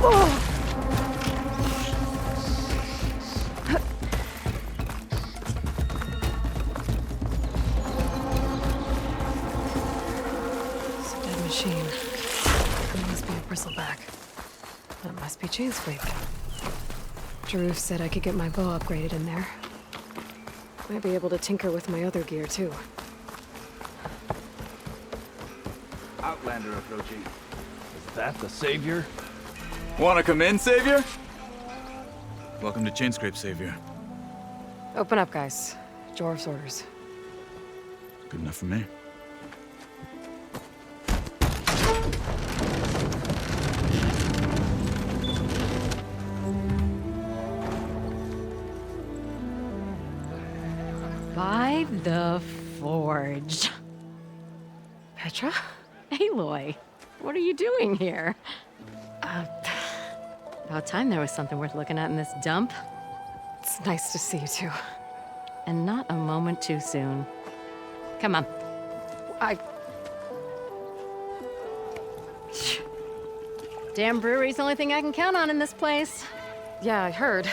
It's a dead machine. It must be a bristleback. That must be chain scraped. Jaruf said I could get my bow upgraded in there. Might be able to tinker with my other gear, too. Outlander approaching. Is that the Savior? Wanna come in, Savior? Welcome to Chainscrape, Savior. Open up, guys. Jorv's orders. Good enough for me. By the Forge. Petra? Aloy, what are you doing here? About time there was something worth looking at in this dump. It's nice to see you, too. And not a moment too soon. Come on. Damn brewery's the only thing I can count on in this place. Yeah, I heard.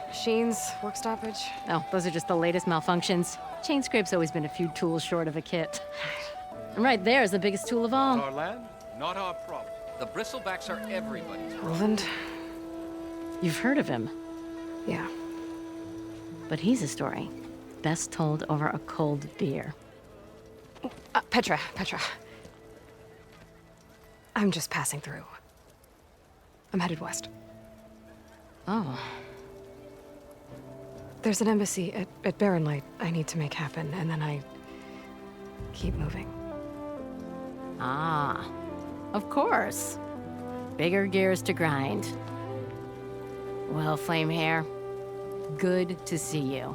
Machines, work stoppage. Oh, those are just the latest malfunctions. Chainscrape's always been a few tools short of a kit. And right there is the biggest tool of all. Our land, not our problem. The bristlebacks are everybody's problem. Roland? You've heard of him, Yeah. but he's a story best told over a cold beer. Petra. I'm just passing through. I'm headed west. Oh, There's an embassy at Barren Light I need to make happen, and then I keep moving. ah, of course. Bigger gears to grind. Well, Flamehair, good to see you.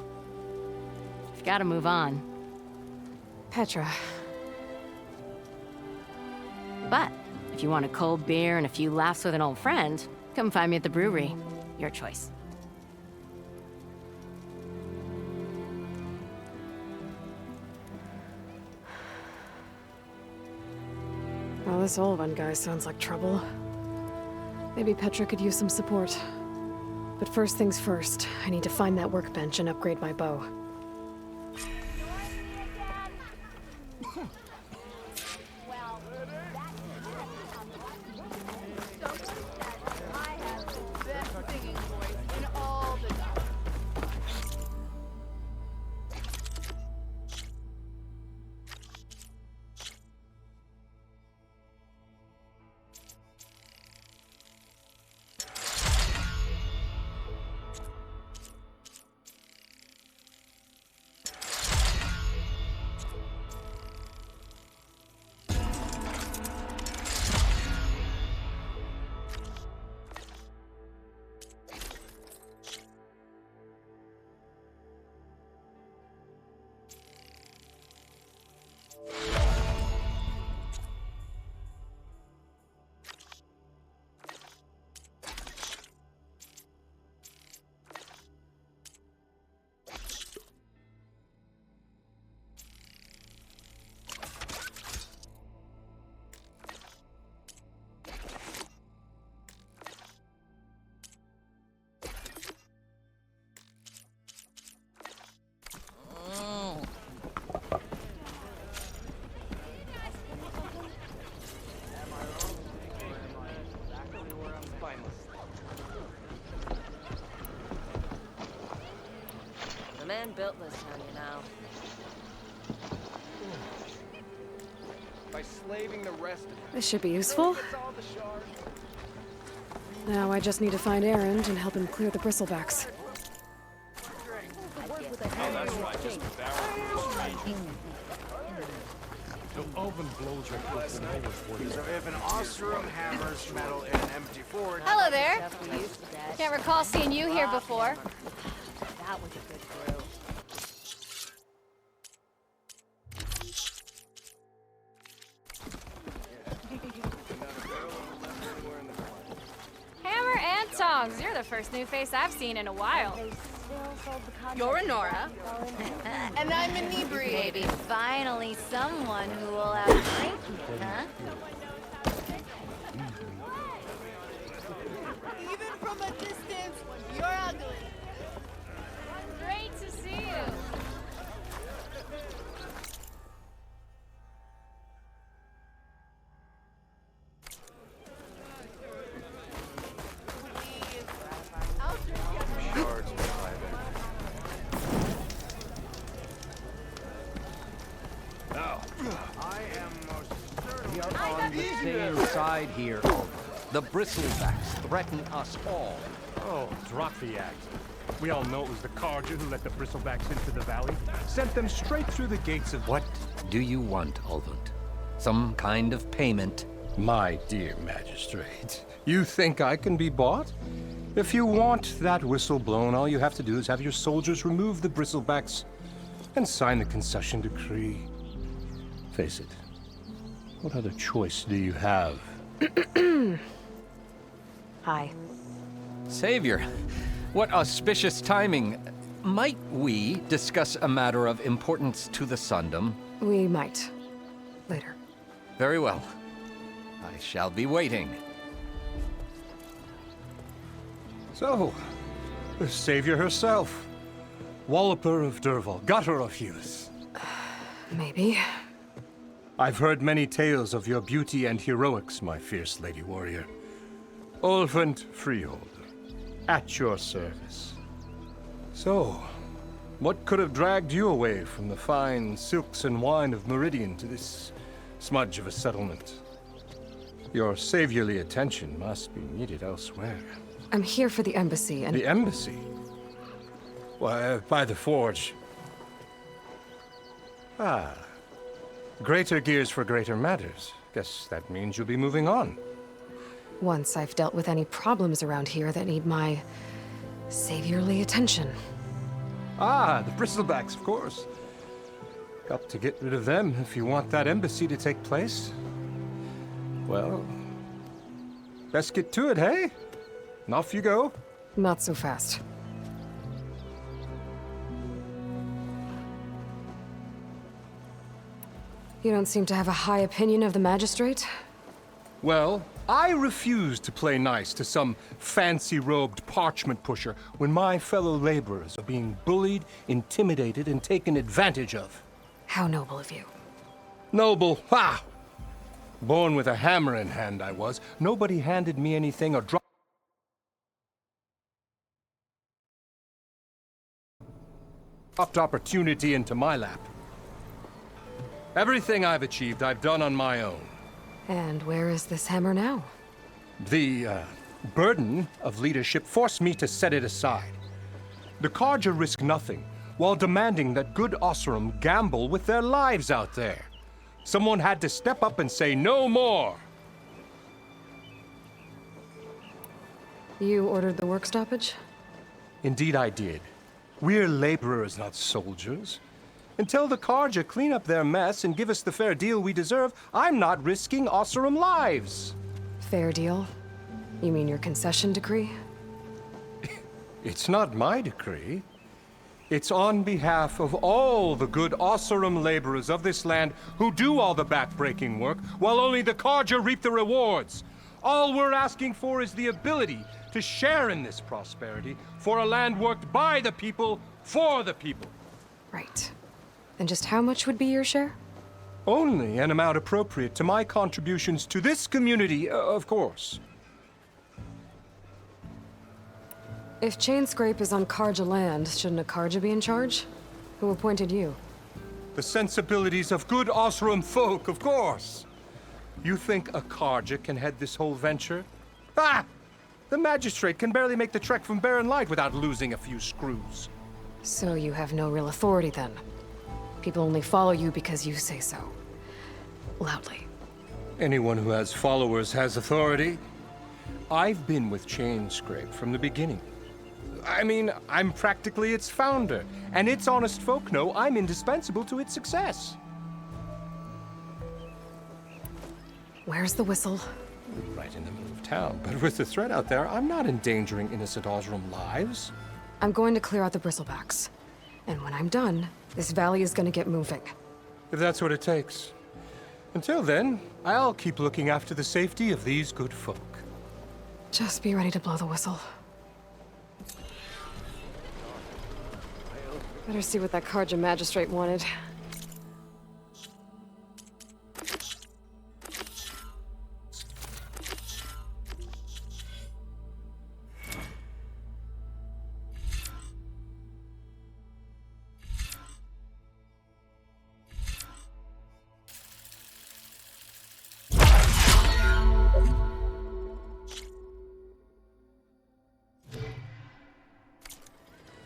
You've got to move on. Petra. But if you want a cold beer and a few laughs with an old friend, come find me at the brewery. Your choice. Well, this old one guy sounds like trouble. Maybe Petra could use some support. But first things first, I need to find that workbench and upgrade my bow. The man built this town, you know. By slaving the rest of it. This should be useful. Now I just need to find Erend and help him clear the bristlebacks. The oven blows like this and always So if an Ostrom hammers metal in an empty forge... Hello there. Stuff we used to get. Can't recall seeing you here before. That was a good brew. Hammer and tongs. You're the first new face I've seen in a while. You're a Nora. And I'm inebriated. Maybe finally someone who will outdrink you, huh? from a distance when you're ugly. Great to see you. Shards of Now, I am most certain. We are on the same side here, Alden. The bristlebacks threaten us all. oh, drop the act. We all know it was the Carja who let the bristlebacks into the valley. Sent them straight through the gates of... What do you want, Alden? Some kind of payment? My dear magistrate, you think I can be bought? If you want that whistle blown, all you have to do is have your soldiers remove the bristlebacks and sign the concession decree. Face it, what other choice do you have? Hi. Savior, what auspicious timing. Might we discuss a matter of importance to the Sundom? We might. Later. Very well. I shall be waiting. So, the savior herself, Walloper of Derval, gutter of youth. Maybe. I've heard many tales of your beauty and heroics, my fierce lady warrior. Olfant Freeholder, at your service. So, what could have dragged you away from the fine silks and wine of Meridian to this smudge of a settlement? Your saviorly attention must be needed elsewhere. I'm here for the embassy and... The embassy? Why, by the forge. Ah. Greater gears for greater matters. Guess that means you'll be moving on. Once I've dealt with any problems around here that need my saviorly attention. Ah, the bristlebacks, of course. Got to get rid of them if you want that embassy to take place. Well, best get to it, hey? And off you go. Not so fast. You don't seem to have a high opinion of the magistrate? Well, I refuse to play nice to some fancy-robed parchment pusher when my fellow laborers are being bullied, intimidated, and taken advantage of. How noble of you. Noble, ha! Born with a hammer in hand, I was. Nobody handed me anything or dropped opportunity into my lap. Everything I've achieved, I've done on my own. And where is this hammer now? The burden of leadership forced me to set it aside. The Carja risk nothing, while demanding that good Osseram gamble with their lives out there. Someone had to step up and say no more. You ordered the work stoppage? Indeed I did. We're laborers, not soldiers. Until the Carja clean up their mess and give us the fair deal we deserve, I'm not risking Osseram lives. Fair deal? You mean your concession decree? It's not my decree. It's on behalf of all the good Osseram laborers of this land who do all the back-breaking work, while only the Carja reap the rewards. All we're asking for is the ability to share in this prosperity for a land worked by the people, for the people. Right. And just how much would be your share? Only an amount appropriate to my contributions to this community, of course. If Chainscrape is on Carja land, shouldn't a Carja be in charge? Who appointed you? The sensibilities of good Osseram folk, of course. You think a Carja can head this whole venture? Ah! The magistrate can barely make the trek from Barren Light without losing a few screws. So you have no real authority then? People only follow you because you say so. Loudly. Anyone who has followers has authority. I've been with Chainscrape from the beginning. I mean, I'm practically its founder, and its honest folk know I'm indispensable to its success. Where's the whistle? Right in the middle of town, but with the threat out there, I'm not endangering innocent Osseram lives. I'm going to clear out the bristlebacks. And when I'm done, this valley is going to get moving. If that's what it takes. Until then, I'll keep looking after the safety of these good folk. Just be ready to blow the whistle. Better see what that Karja magistrate wanted.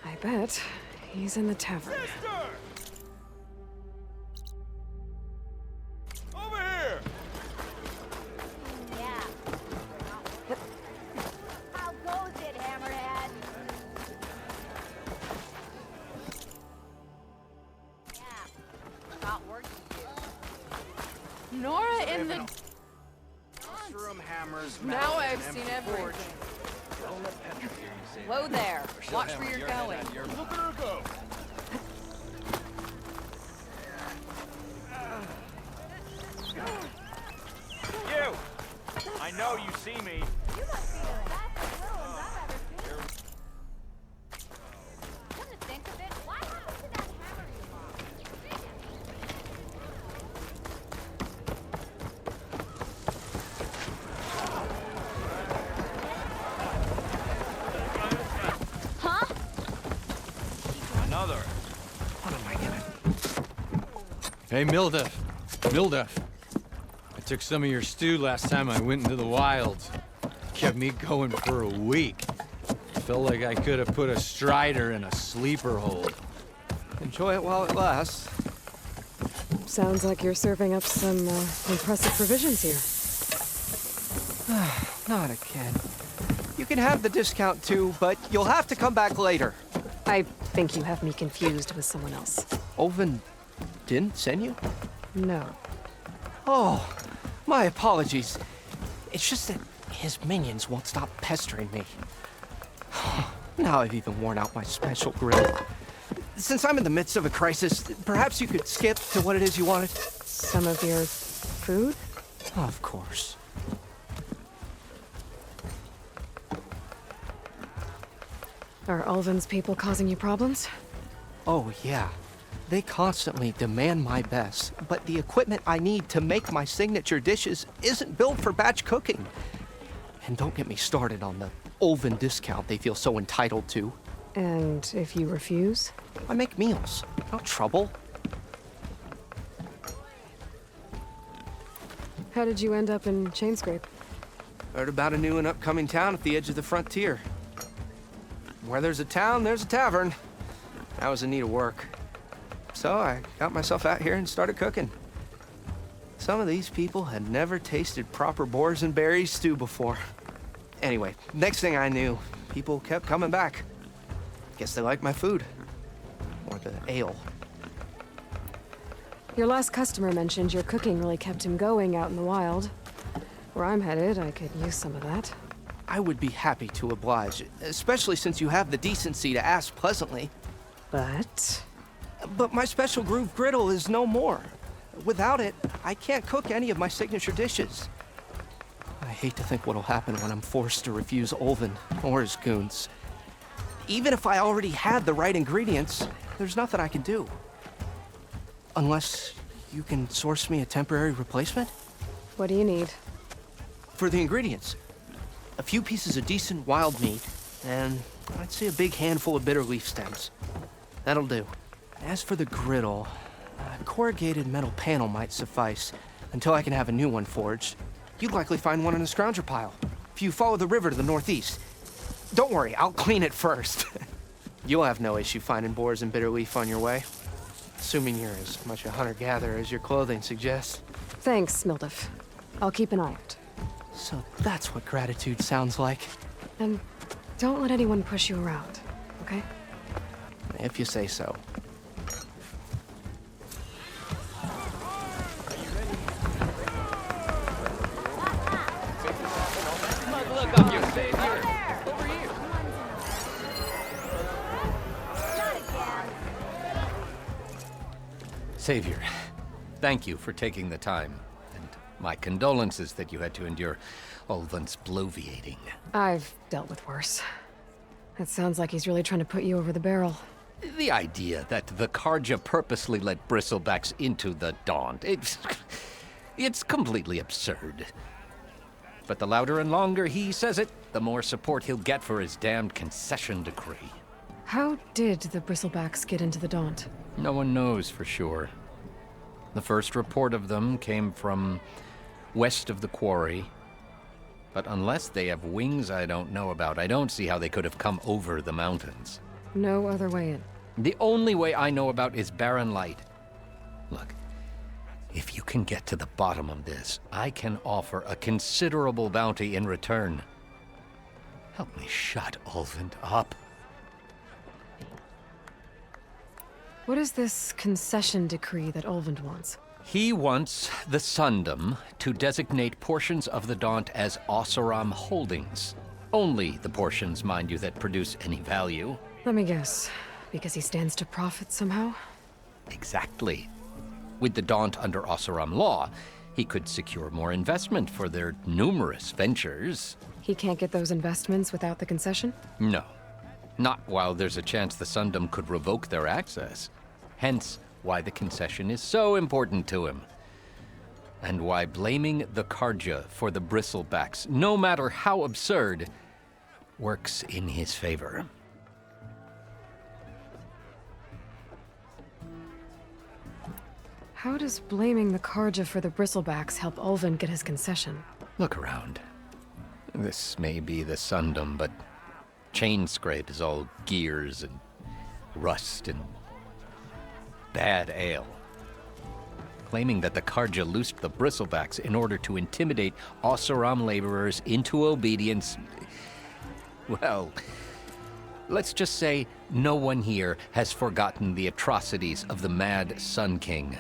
I bet he's in the tavern. Over here! Yeah. How goes it, Hammerhead? Yeah. Got work to do. Nora in the... Mushroom hammers, Now metal, I've and seen M4. everything. Whoa there. Watch where you're going. Look at her go! You! I know you see me. You must be the fastest ruins I've ever seen. Come to think of it, why happened to that hammer you lost? Huh? Another. Hey, Milda. Milda. I took some of your stew last time I went into the wilds. Kept me going for a week. Felt like I could have put a strider in a sleeper hold. Enjoy it while it lasts. Sounds like you're serving up some impressive provisions here. Not again. You can have the discount too, but you'll have to come back later. I think you have me confused with someone else. Olvin didn't send you? No. Oh, my apologies. It's just that his minions won't stop pestering me. Now I've even worn out my special grill. Since I'm in the midst of a crisis, perhaps you could skip to what it is you wanted? Some of your food? Of course. Are Ulvin's people causing you problems? Oh, yeah. They constantly demand my best, but the equipment I need to make my signature dishes isn't built for batch cooking. And don't get me started on the Ulvin discount they feel so entitled to. And if you refuse? I make meals, not trouble. How did you end up in Chainscrape? Heard about a new and upcoming town at the edge of the frontier. Where there's a town, there's a tavern. I was in need of work. So I got myself out here and started cooking. Some of these people had never tasted proper boars and berries stew before. Anyway, next thing I knew, people kept coming back. Guess they like my food. Or the ale. Your last customer mentioned your cooking really kept him going out in the wild. Where I'm headed, I could use some of that. I would be happy to oblige, especially since you have the decency to ask pleasantly. But my special groove griddle is no more. Without it, I can't cook any of my signature dishes. I hate to think what'll happen when I'm forced to refuse Ulvin or his goons. Even if I already had the right ingredients, there's nothing I can do. Unless you can source me a temporary replacement? what do you need? For the ingredients, a few pieces of decent wild meat, and I'd say a big handful of bitter leaf stems. That'll do. As for the griddle, a corrugated metal panel might suffice until I can have a new one forged. You'd likely find one in a scrounger pile if you follow the river to the northeast. Don't worry, I'll clean it first. You'll have no issue finding boars and bitter leaf on your way. Assuming you're as much a hunter-gatherer as your clothing suggests. Thanks, Mildif. I'll keep an eye out. So that's what gratitude sounds like. And don't let anyone push you around, okay? If you say so. Look up your savior. Over here. Savior, thank you for taking the time. And my condolences that you had to endure Ulvin's bloviating. I've dealt with worse. It sounds like he's really trying to put you over the barrel. The idea that the Karja purposely let bristlebacks into the Daunt, it's completely absurd. But the louder and longer he says it, the more support he'll get for his damned concession decree. How did the Bristlebacks get into the Daunt? No one knows for sure. The first report of them came from west of the quarry. But unless they have wings I don't know about, I don't see how they could have come over the mountains. No other way in. The only way I know about is Barren Light. Look, if you can get to the bottom of this, I can offer a considerable bounty in return. Help me shut Ulvund up. What is this concession decree that Ulvund wants? He wants the Sundom to designate portions of the Daunt as Oseram holdings. Only the portions, mind you, that produce any value. Let me guess. Because he stands to profit somehow? Exactly. With the Daunt under Oseram law, he could secure more investment for their numerous ventures. He can't get those investments without the concession? No. Not while there's a chance the Sundom could revoke their access. Hence, why the concession is so important to him. And why blaming the Karja for the Bristlebacks, no matter how absurd, works in his favor. How does blaming the Karja for the Bristlebacks help Ulvund get his concession? Look around. This may be the Sundom, but Chain Scrape is all gears and rust and bad ale. Claiming that the Karja loosed the Bristlebacks in order to intimidate Oseram laborers into obedience. Well, let's just say no one here has forgotten the atrocities of the Mad Sun King.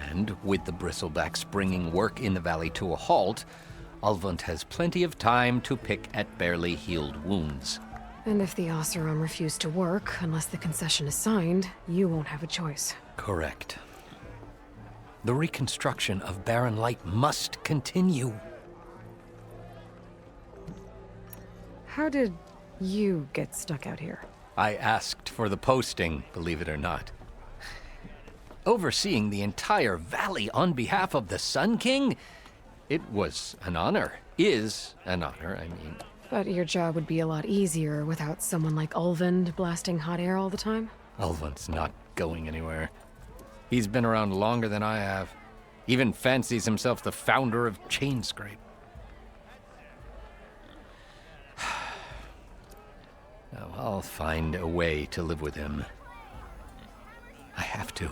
And with the Bristlebacks bringing work in the valley to a halt, Ulvund has plenty of time to pick at barely healed wounds. And if the Oseram refuse to work, unless the concession is signed, you won't have a choice. Correct. The reconstruction of Barren Light must continue. How did you get stuck out here? I asked for the posting, believe it or not. Overseeing the entire valley on behalf of the Sun King? It was an honor. Is an honor, I mean. But your job would be a lot easier without someone like Ulvund blasting hot air all the time? Ulvund's not going anywhere. He's been around longer than I have. Even fancies himself the founder of Chain Scrape. Now, I'll find a way to live with him. I have to.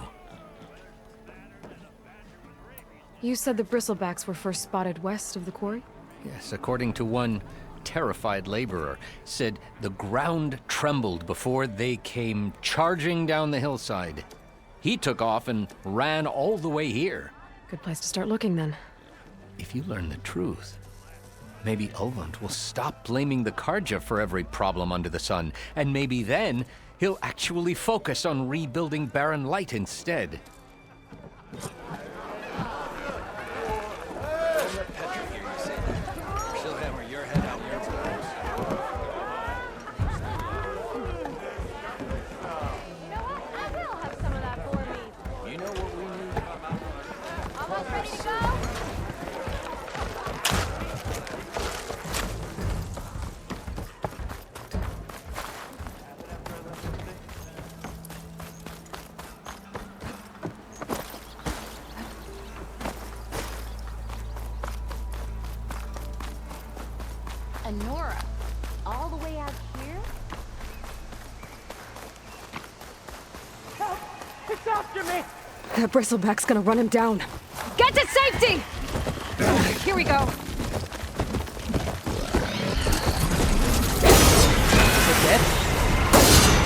You said the Bristlebacks were first spotted west of the quarry? Yes, according to one terrified laborer, said the ground trembled before they came charging down the hillside. He took off and ran all the way here. Good place to start looking, then. If you learn the truth, maybe Ulvund will stop blaming the Karja for every problem under the sun, and maybe then he'll actually focus on rebuilding Barren Light instead. Nora, all the way out here? Help! It's after me! That Bristleback's gonna run him down. Get to safety! Here we go.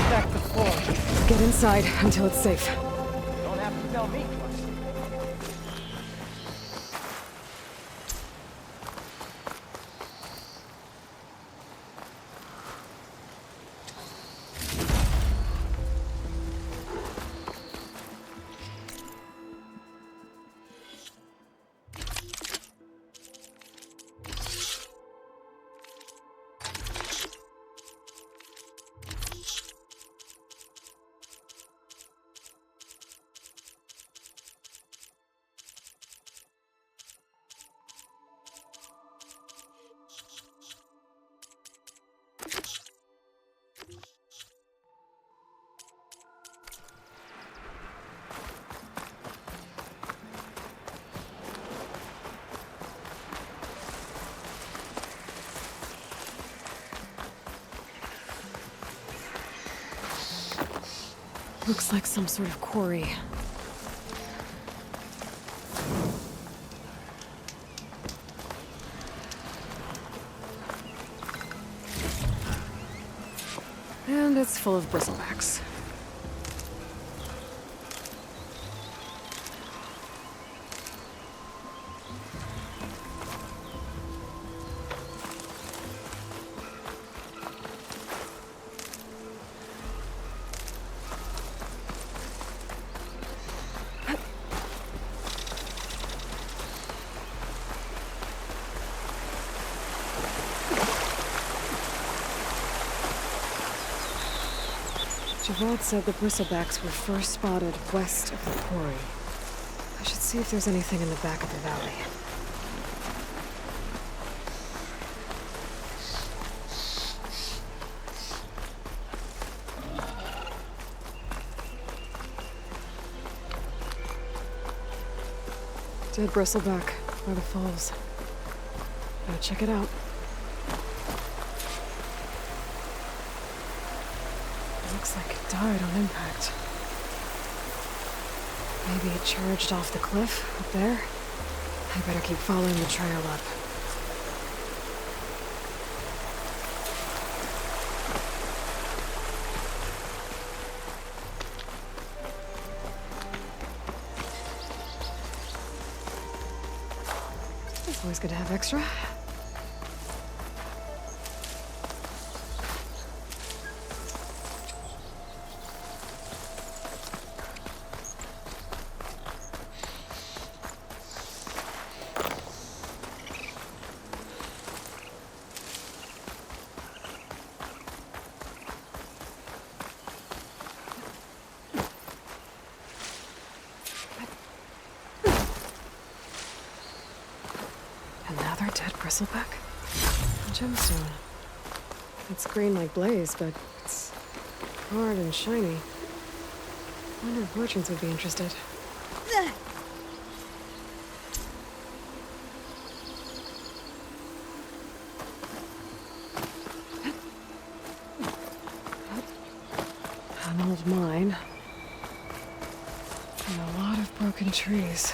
Back the floor. Get inside until it's safe. Don't have to tell me twice. Looks like some sort of quarry. And it's full of bristlebacks. Javad said the bristlebacks were first spotted west of the quarry. I should see if there's anything in the back of the valley. Dead bristleback by the falls. Gotta check it out. Looks like it died on impact. Maybe it charged off the cliff up there. I better keep following the trail up. It's always good to have extra. Another dead bristleback? A gemstone. It's green like blaze, but it's hard and shiny. I wonder if merchants would be interested. An old mine. And a lot of broken trees.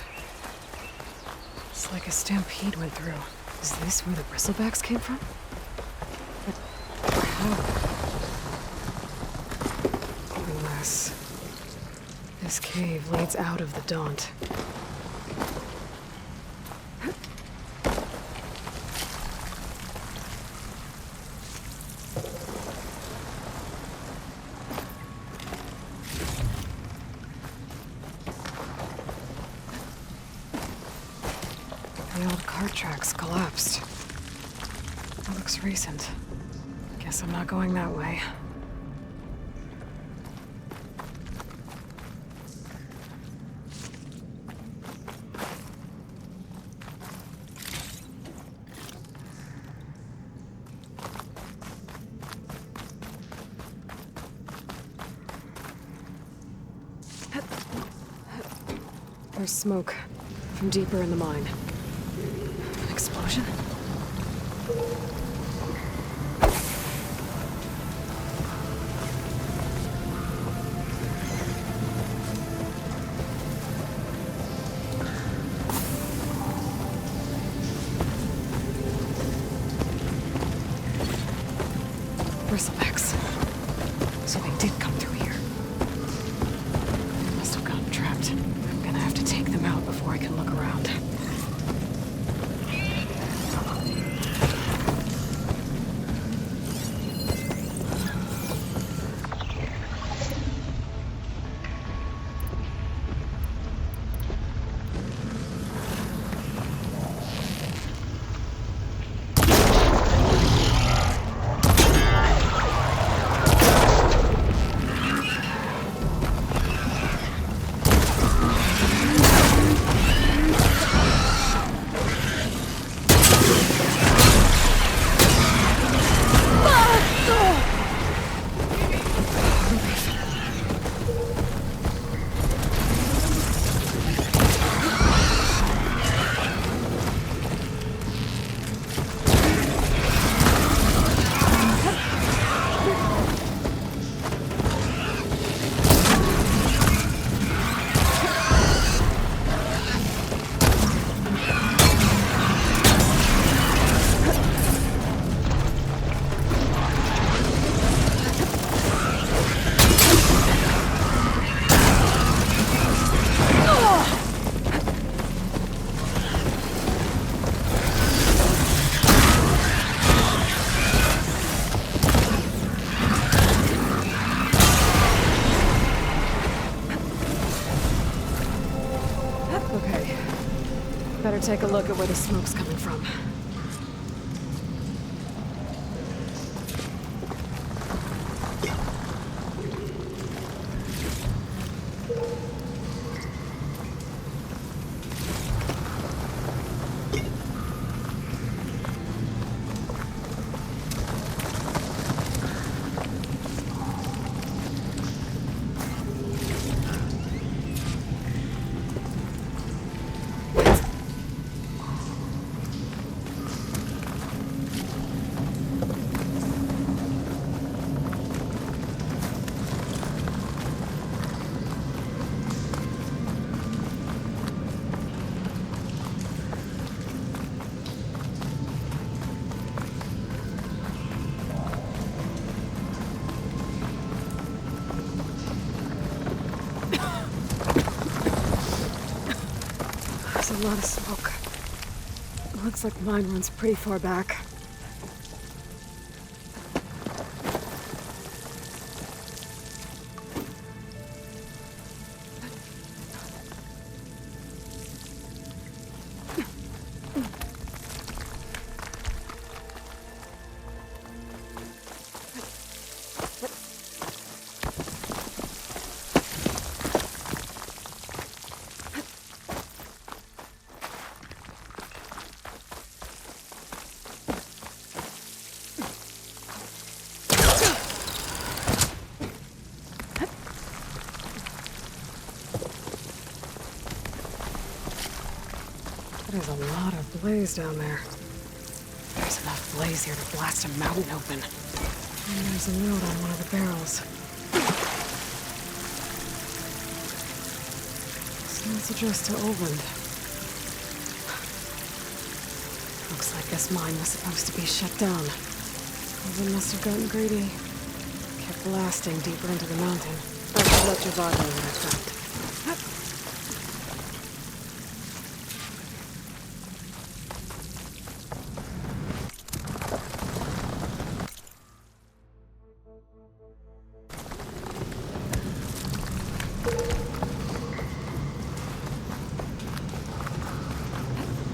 It's like a stampede went through. Is this where the bristlebacks came from? But how? Unless this cave leads out of the Daunt. The old cart tracks collapsed. That looks recent. Guess I'm not going that way. There's smoke from deeper in the mine. An explosion? Bristlebacks. So they did come through here. They must have gotten trapped. I'm gonna have to take them out before I can look around. Better take a look at where the smoke's coming from. There's a lot of smoke. Looks like mine runs pretty far back. There's a lot of blaze down there. There's enough blaze here to blast a mountain open. And there's a note on one of the barrels. Sounds addressed to Oland. Looks like this mine was supposed to be shut down. Oland must have gotten greedy. Kept blasting deeper into the mountain. I should let you bother when I stopped.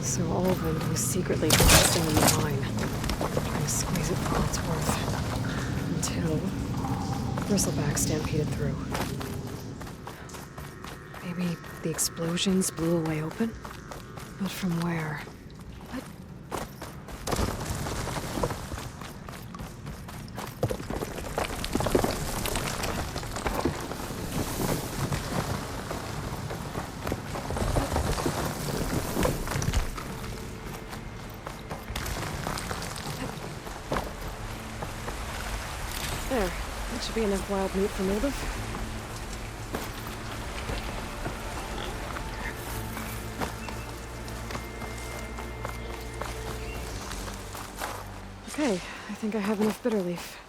So Oland was secretly blasting in the mine, trying to squeeze it for all it's worth, until Bristleback stampeded through. Maybe the explosions blew a way open? But from where? There. That should be enough wild meat for Mildred. Okay, I think I have enough bitter leaf.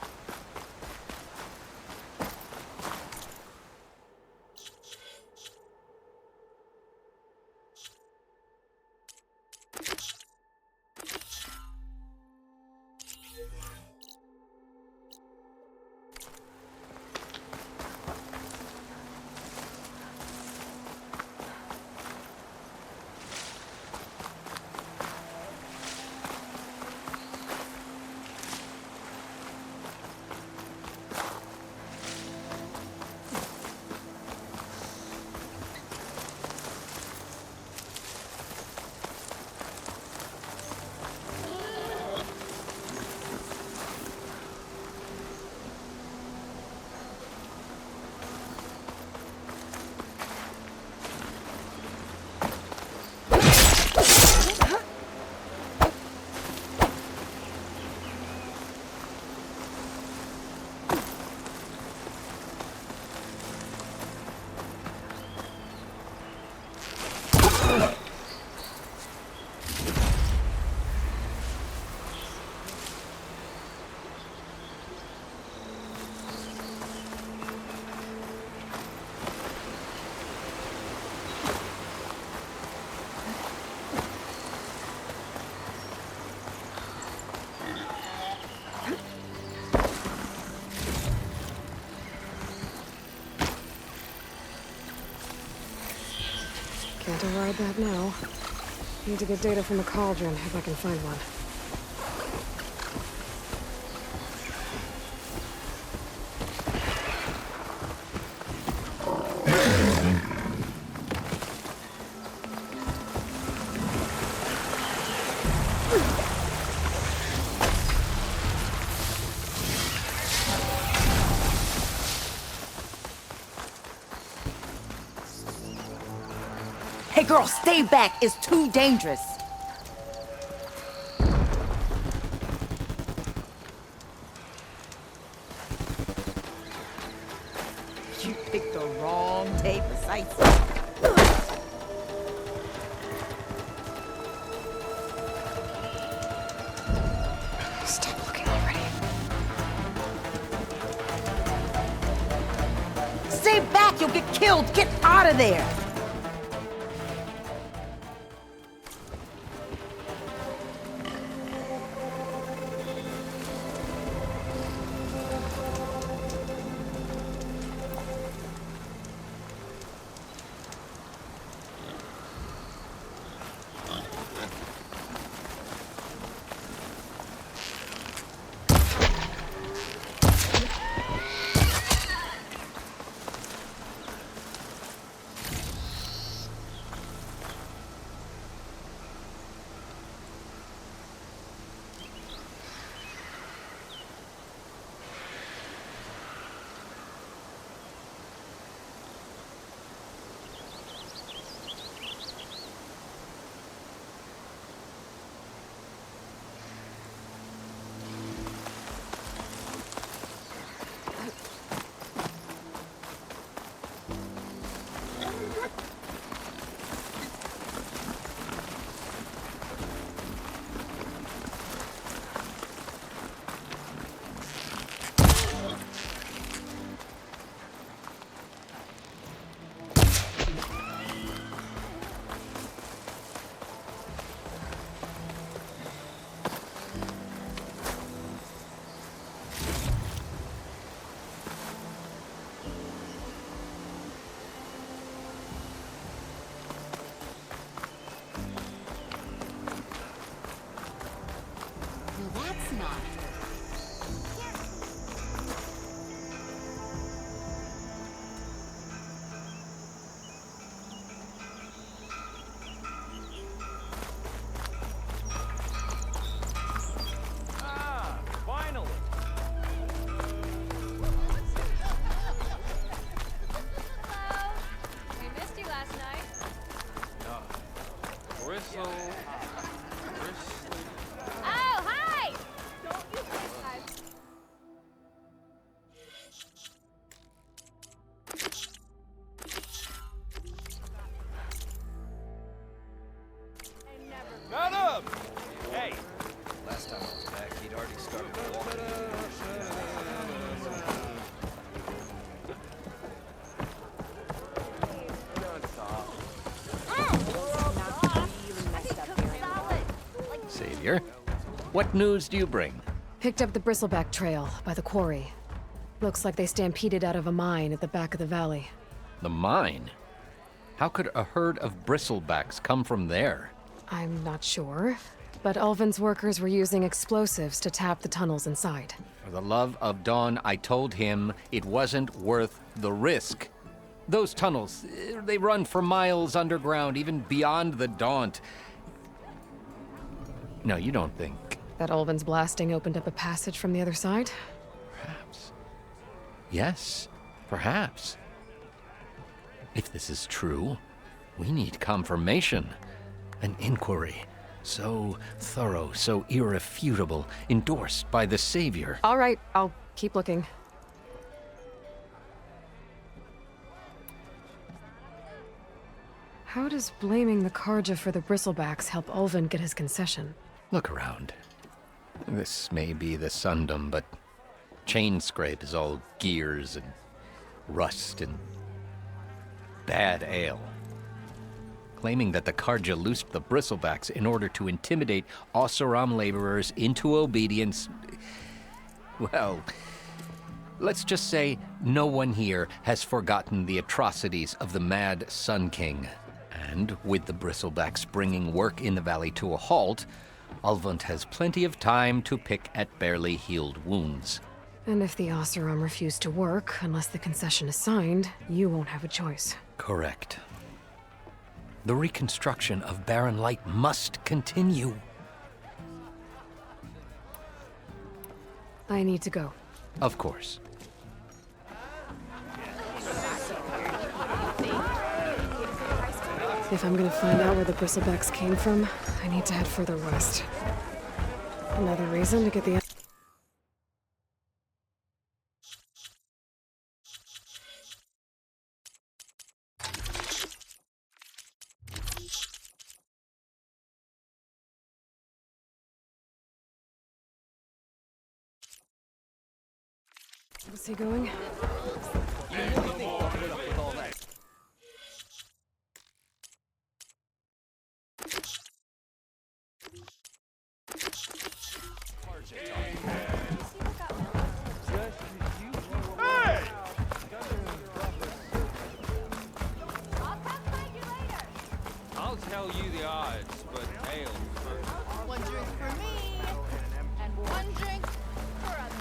Can't override that now. Need to get data from the cauldron if I can find one. Hey girl, stay back. It's too dangerous. You picked the wrong day for sightseeing. Stop looking already. Stay back, you'll get killed. Get out of there. Savior, what news do you bring? Picked up the bristleback trail by the quarry. Looks like they stampeded out of a mine at the back of the valley. The mine? How could a herd of bristlebacks come from there? I'm not sure, but Ulvin's workers were using explosives to tap the tunnels inside. For the love of Dawn, I told him it wasn't worth the risk. Those tunnels, they run for miles underground, even beyond the Daunt. No, you don't think... That Ulvin's blasting opened up a passage from the other side? Perhaps. Yes, perhaps. If this is true, we need confirmation. An inquiry. So thorough, so irrefutable, endorsed by the Savior. All right, I'll keep looking. How does blaming the Karja for the bristlebacks help Ulvin get his concession? Look around. This may be the Sundom, but Chainscrape is all gears and rust and bad ale. Claiming that the Karja loosed the bristlebacks in order to intimidate Oseram laborers into obedience. Well, let's just say no one here has forgotten the atrocities of the Mad Sun King. And with the bristlebacks bringing work in the valley to a halt, Ulvund has plenty of time to pick at barely healed wounds. And if the Oseram refuse to work, unless the concession is signed, you won't have a choice. Correct. The reconstruction of Barren Light must continue. I need to go. Of course. If I'm gonna find out where the bristlebacks came from, I need to head further west. Another reason to get the... What's he going? I'll tell you the odds, but ale first. One drink for me, and one drink for others.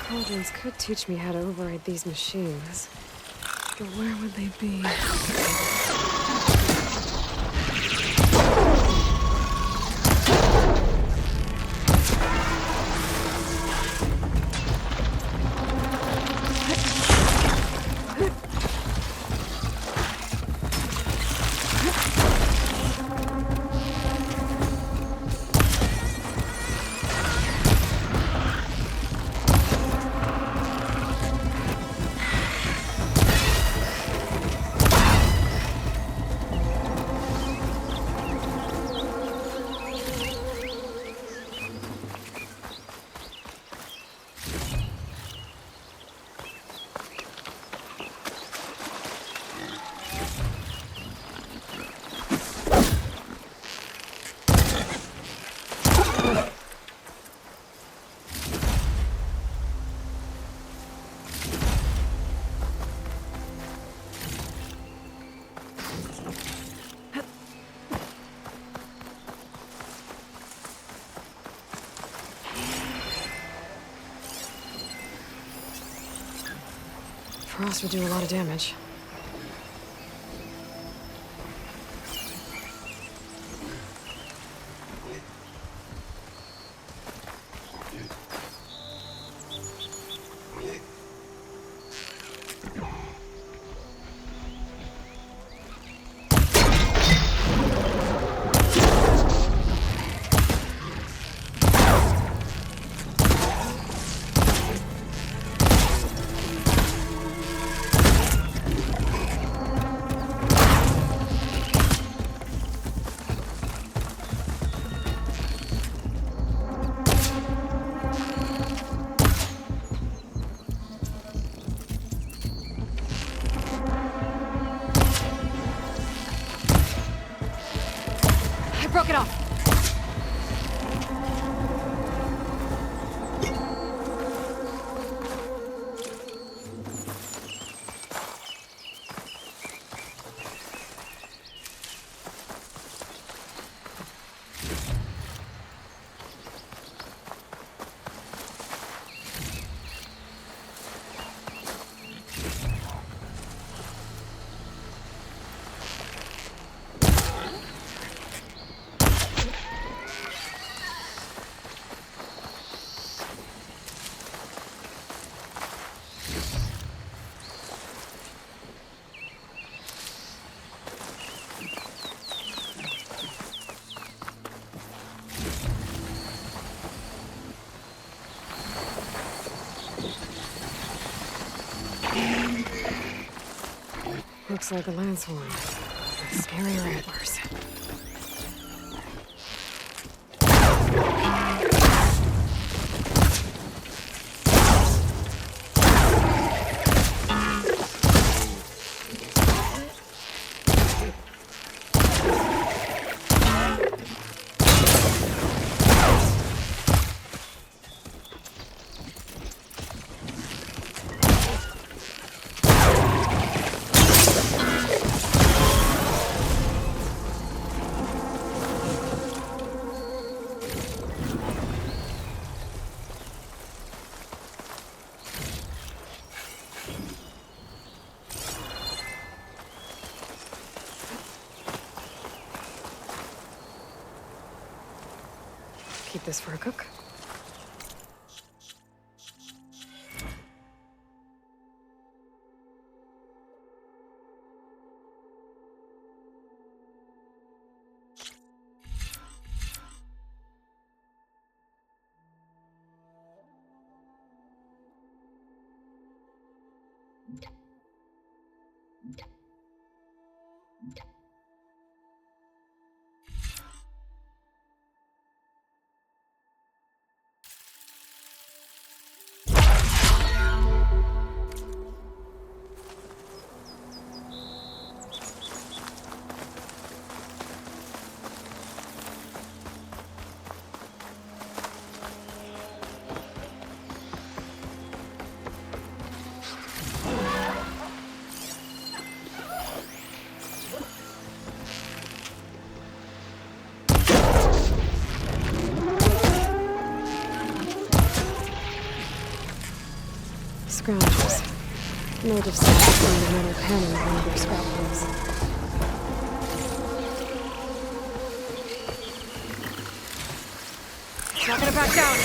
Cauldrons could teach me how to override these machines. But where would they be? Frost would do a lot of damage. Broke it off. Looks like a lance horn. With scary rattlers. Keep this for a cook. Scroungers. Native stashed in the metal panel of one of their scrap holes. It's not gonna back down.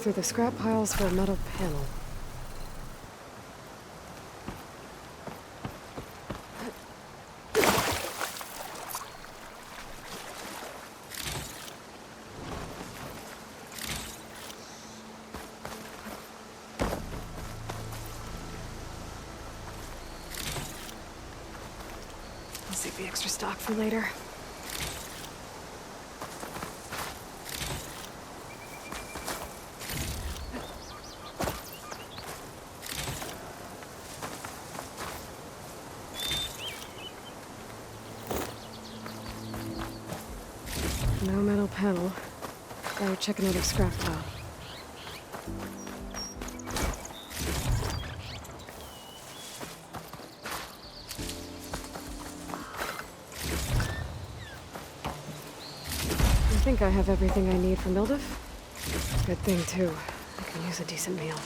Through the scrap piles for a metal panel. I'll save the extra stock for later. No metal panel. Better check another scrap pile. I think I have everything I need for Mildef. Good thing, too. I can use a decent meal.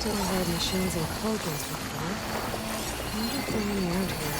to have had machines and cauldrons before. I wonder if there are any out here.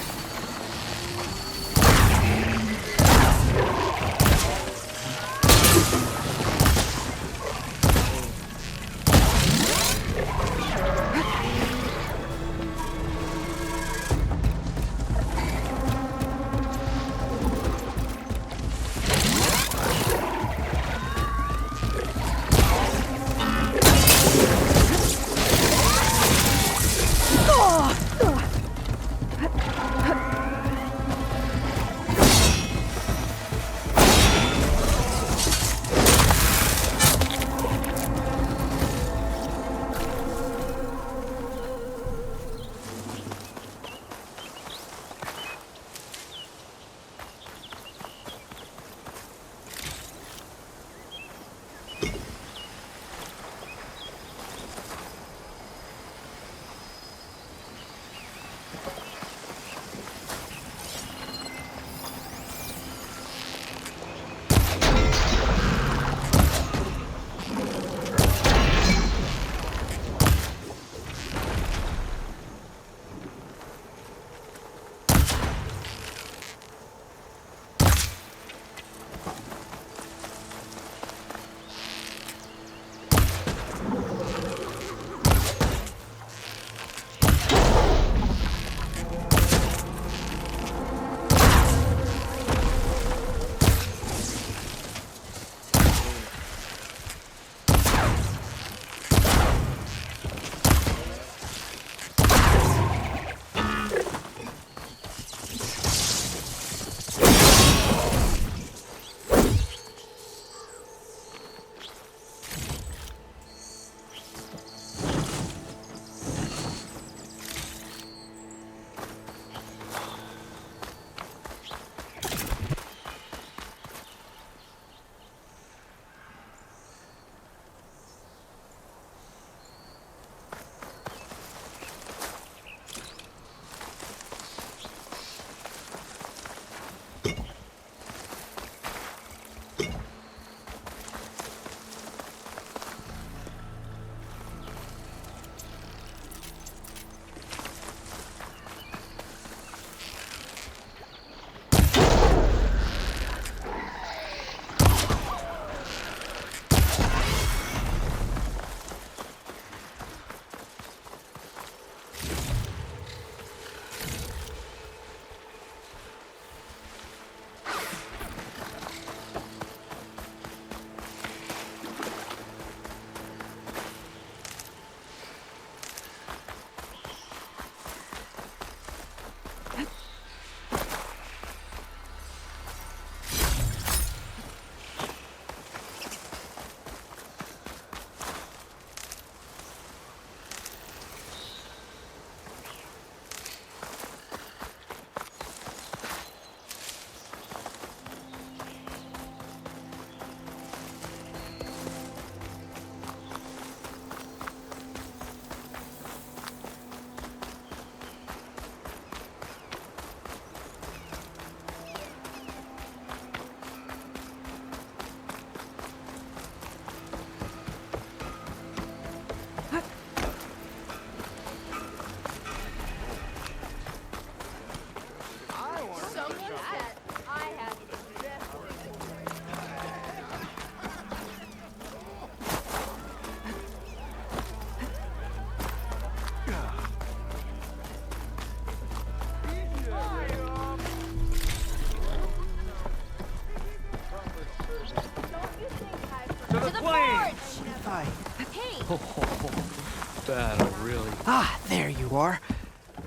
That'll really... Ah, there you are.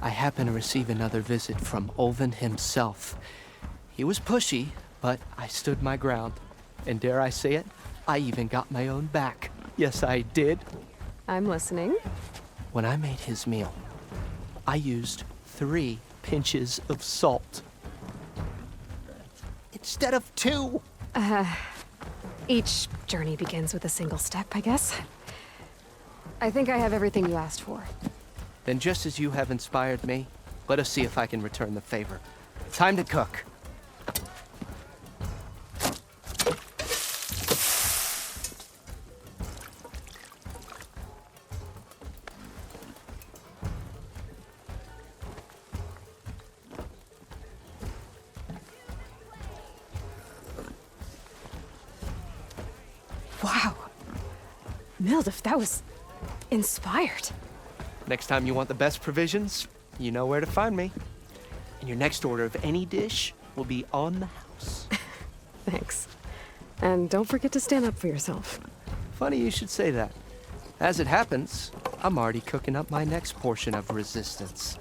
I happen to receive another visit from Olvin himself. He was pushy, but I stood my ground. And dare I say it, I even got my own back. Yes, I did. I'm listening. When I made his meal, I used 3 pinches of salt. Instead of 2. Each journey begins with a single step, I guess. I think I have everything you asked for. Then just as you have inspired me, let us see if I can return the favor. Time to cook. Wow. Mildef, that was inspired. Next time you want the best provisions, you know where to find me. And your next order of any dish will be on the house. Thanks. And don't forget to stand up for yourself. Funny you should say that. As it happens, I'm already cooking up my next portion of resistance.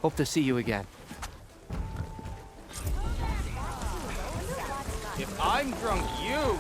Hope to see you again. If I'm drunk, you.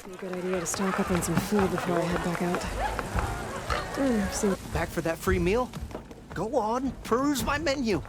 A good idea to stock up on some food before I head back out. Back for that free meal? Go on, peruse my menu.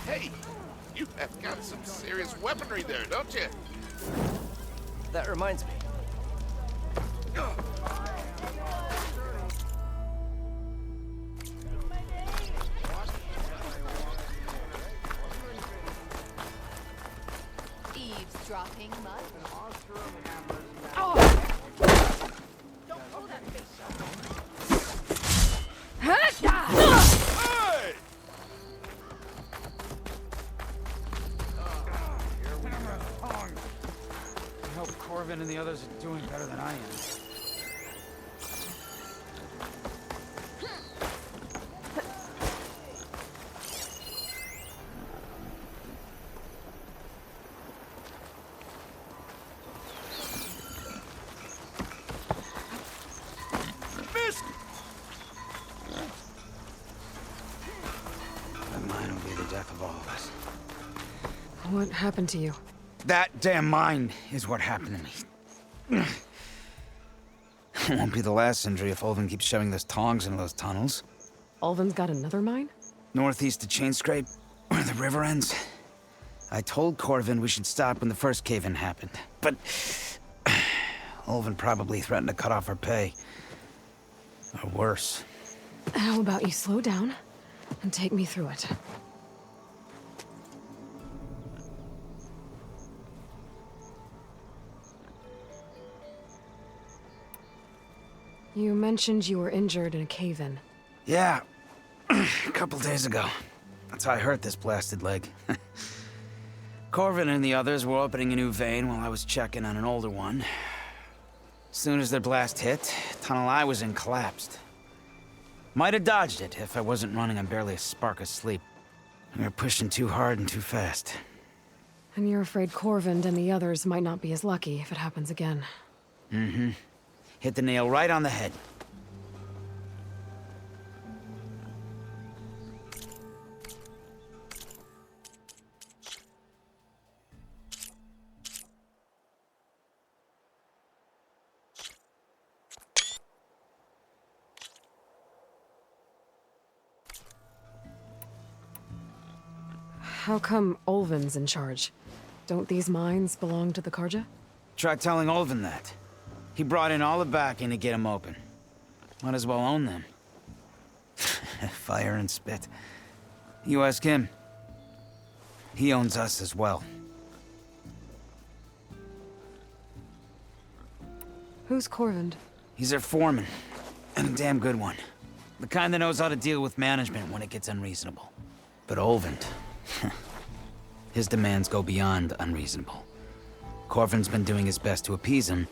Hey, you have got some serious weaponry there, don't you? That reminds me. Eavesdropping mud. I hope Corvin and the others are doing better than I am. That mine will be the death of all of us. What happened to you? That damn mine is what happened to me. It won't be the last injury if Ulvin keeps shoving those tongs into those tunnels. Ulvin's got another mine? Northeast of Chainscrape, where the river ends. I told Corvin we should stop when the first cave-in happened, but Ulvin probably threatened to cut off our pay. Or worse. How about you slow down and take me through it? You mentioned you were injured in a cave-in. Yeah, a couple days ago. That's how I hurt this blasted leg. Corvin and the others were opening a new vein while I was checking on an older one. As soon as their blast hit, tunnel I was in collapsed. Might have dodged it if I wasn't running on barely a spark of sleep. We were pushing too hard and too fast. And you're afraid Corvin and the others might not be as lucky if it happens again. Mm-hmm. Hit the nail right on the head. How come Olvin's in charge? Don't these mines belong to the Karja? Try telling Olvin that. He brought in all the backing to get them open. Might as well own them. Fire and spit. You ask him. He owns us as well. Who's Corvin? He's their foreman. And a damn good one. The kind that knows how to deal with management when it gets unreasonable. But Olvin... his demands go beyond unreasonable. Corvin's been doing his best to appease him.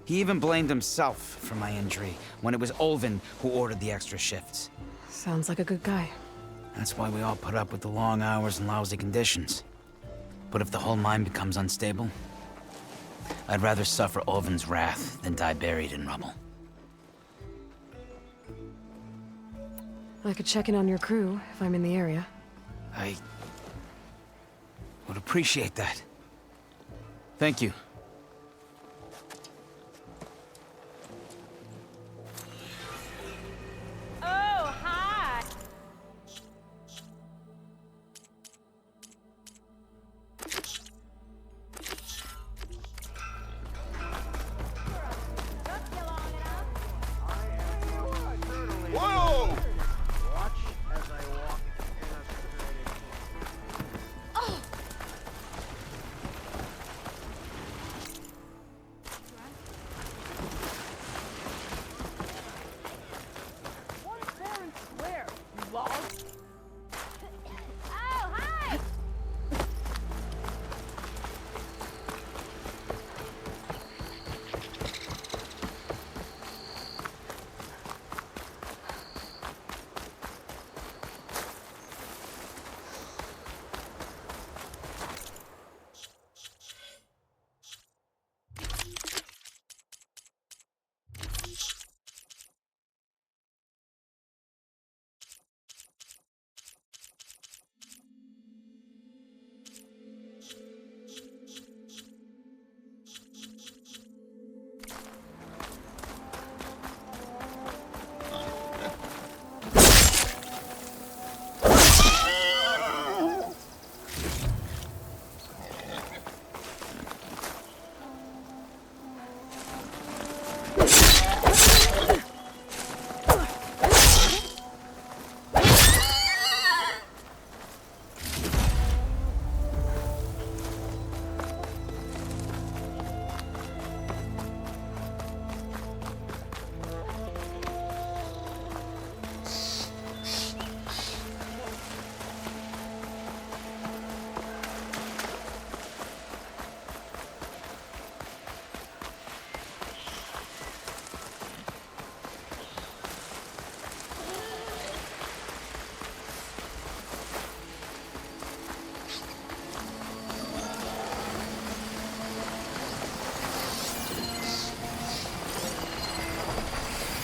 He even blamed himself for my injury, when it was Olvin who ordered the extra shifts. Sounds like a good guy. That's why we all put up with the long hours and lousy conditions. But if the whole mine becomes unstable, I'd rather suffer Olvin's wrath than die buried in rubble. I could check in on your crew if I'm in the area. I would appreciate that. Thank you. Oh, hi. Whoa! Watch as I walk Where? You lost? Oh, hi!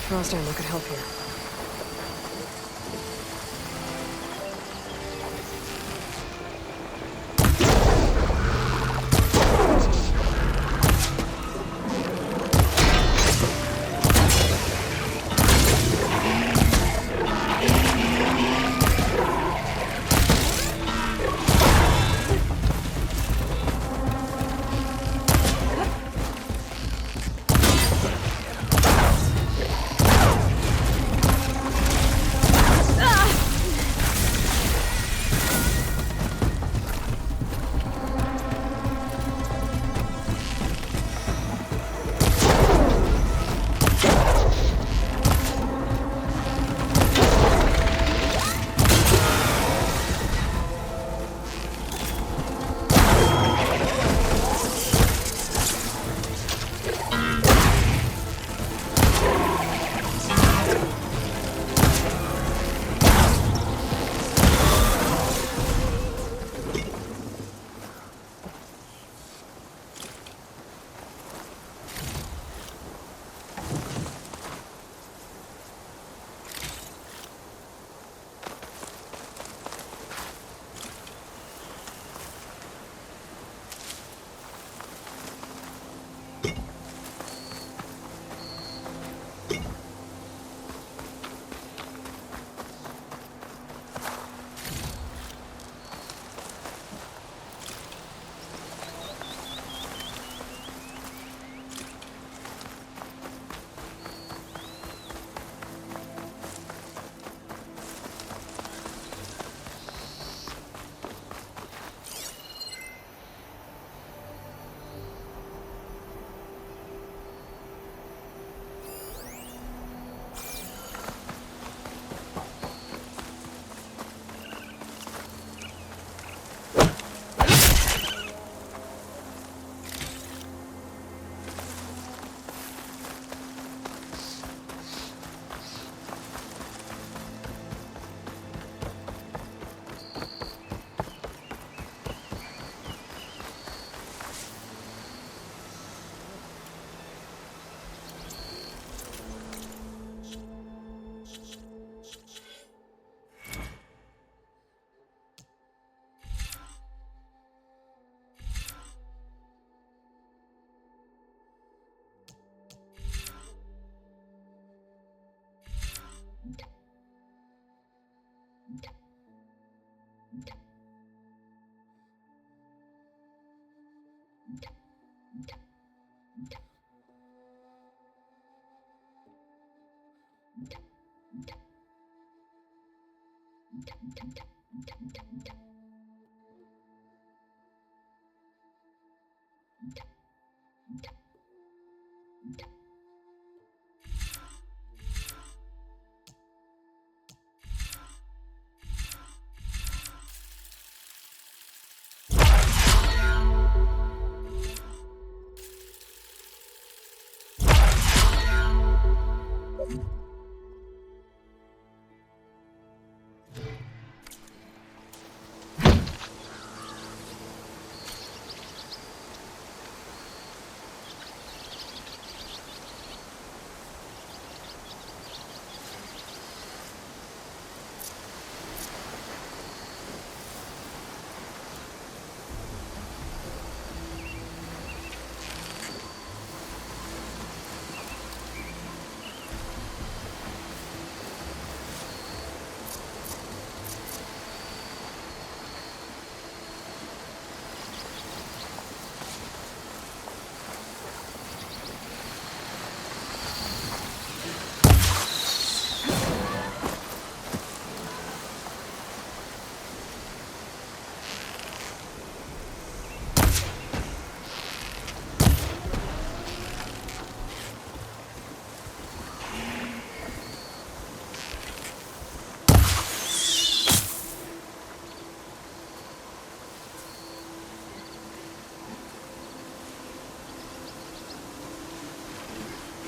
Frost ammo could help here.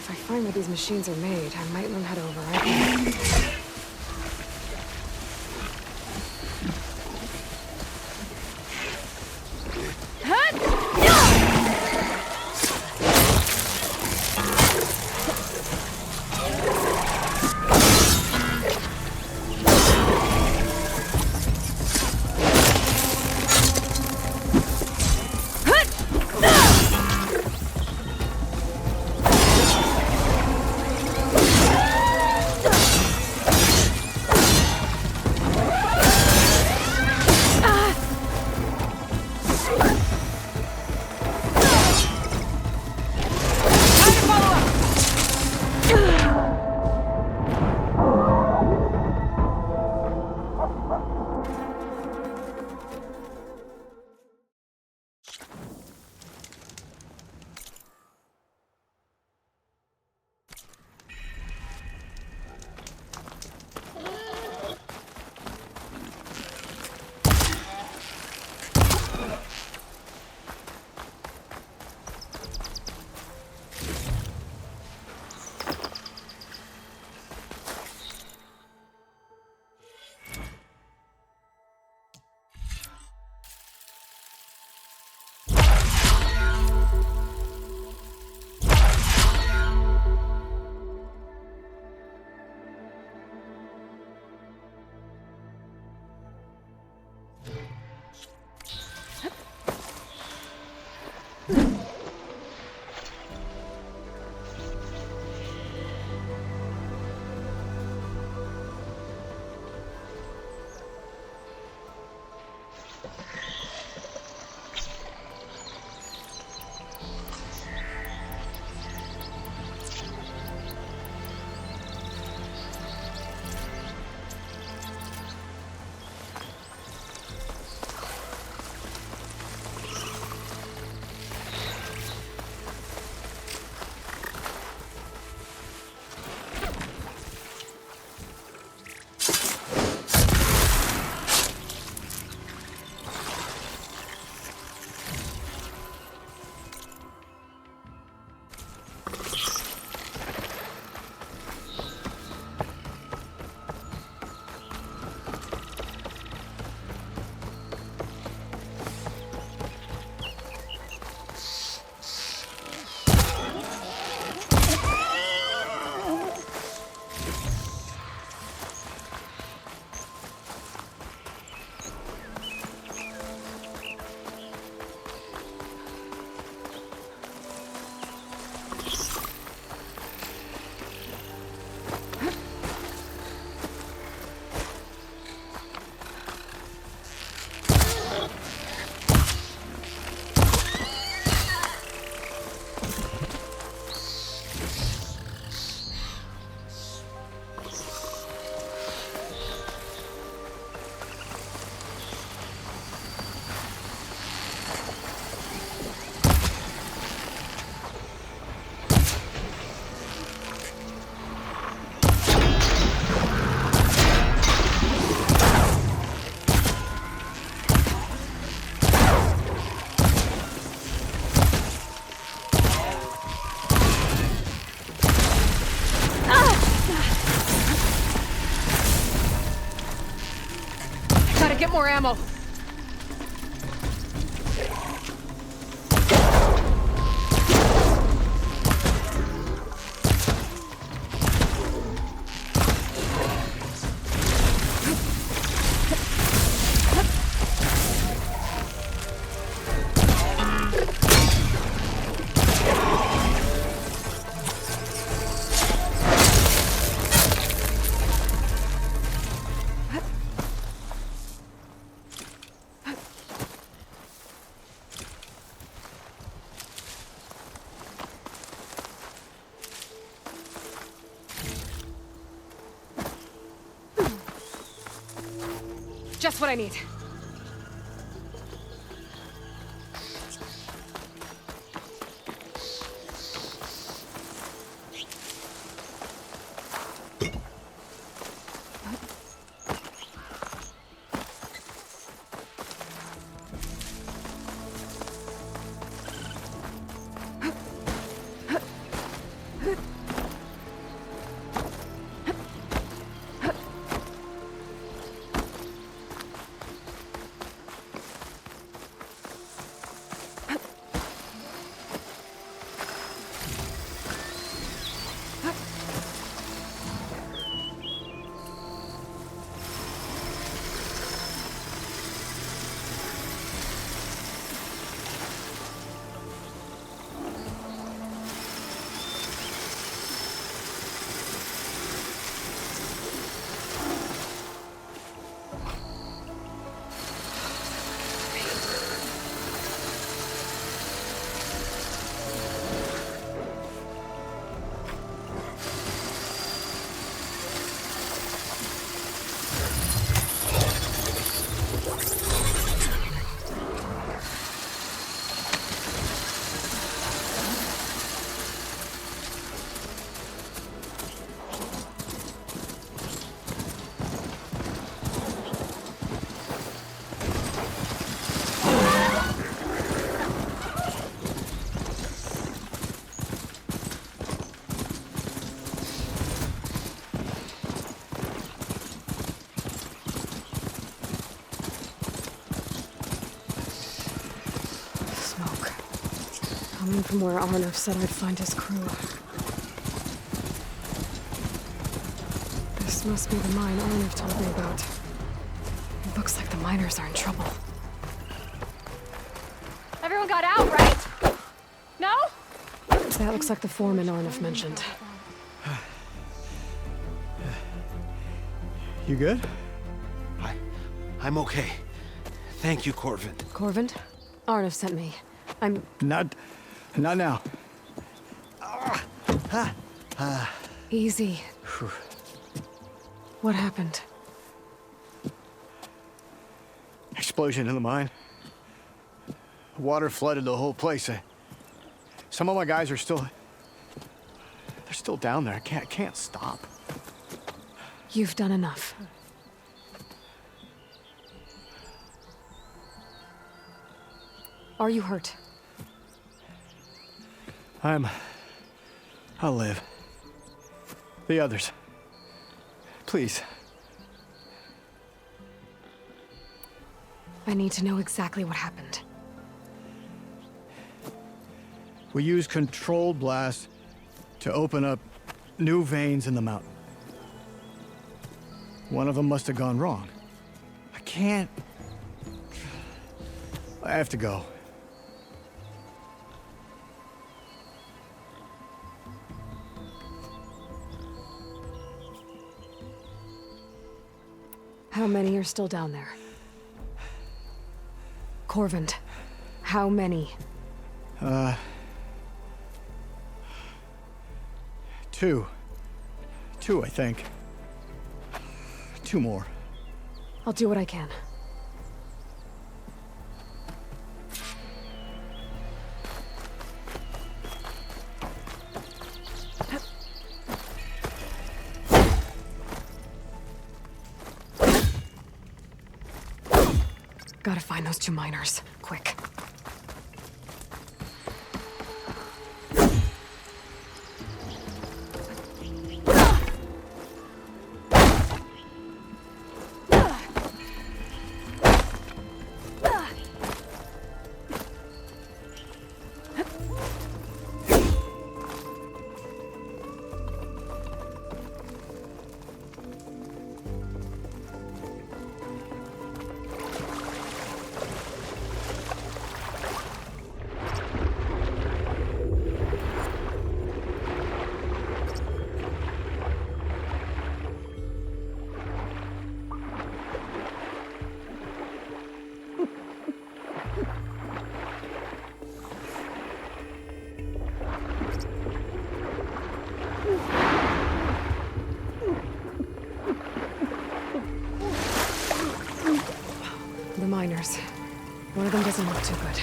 If I find where these machines are made, I might learn how to override them. get more ammo. Just what I need. Coming from where Arnav said I'd find his crew. This must be the mine Arnav told me about. It looks like the miners are in trouble. Everyone got out, right? No? That looks like the foreman Arnav mentioned. You good? I'm okay. Thank you, Corvin. Corvin? Arnav sent me. I'm... Not now. Easy. What happened? Explosion in the mine. Water flooded the whole place. Some of my guys are still... They're still down there. I can't stop. You've done enough. Are you hurt? I'll live. The others. Please. I need to know exactly what happened. We used controlled blast to open up new veins in the mountain. One of them must have gone wrong. I have to go. How many are still down there? Corvin, how many? Two. Two, I think. Two more. I'll do what I can. Gotta find those two miners, quick. miners. One of them doesn't look too good.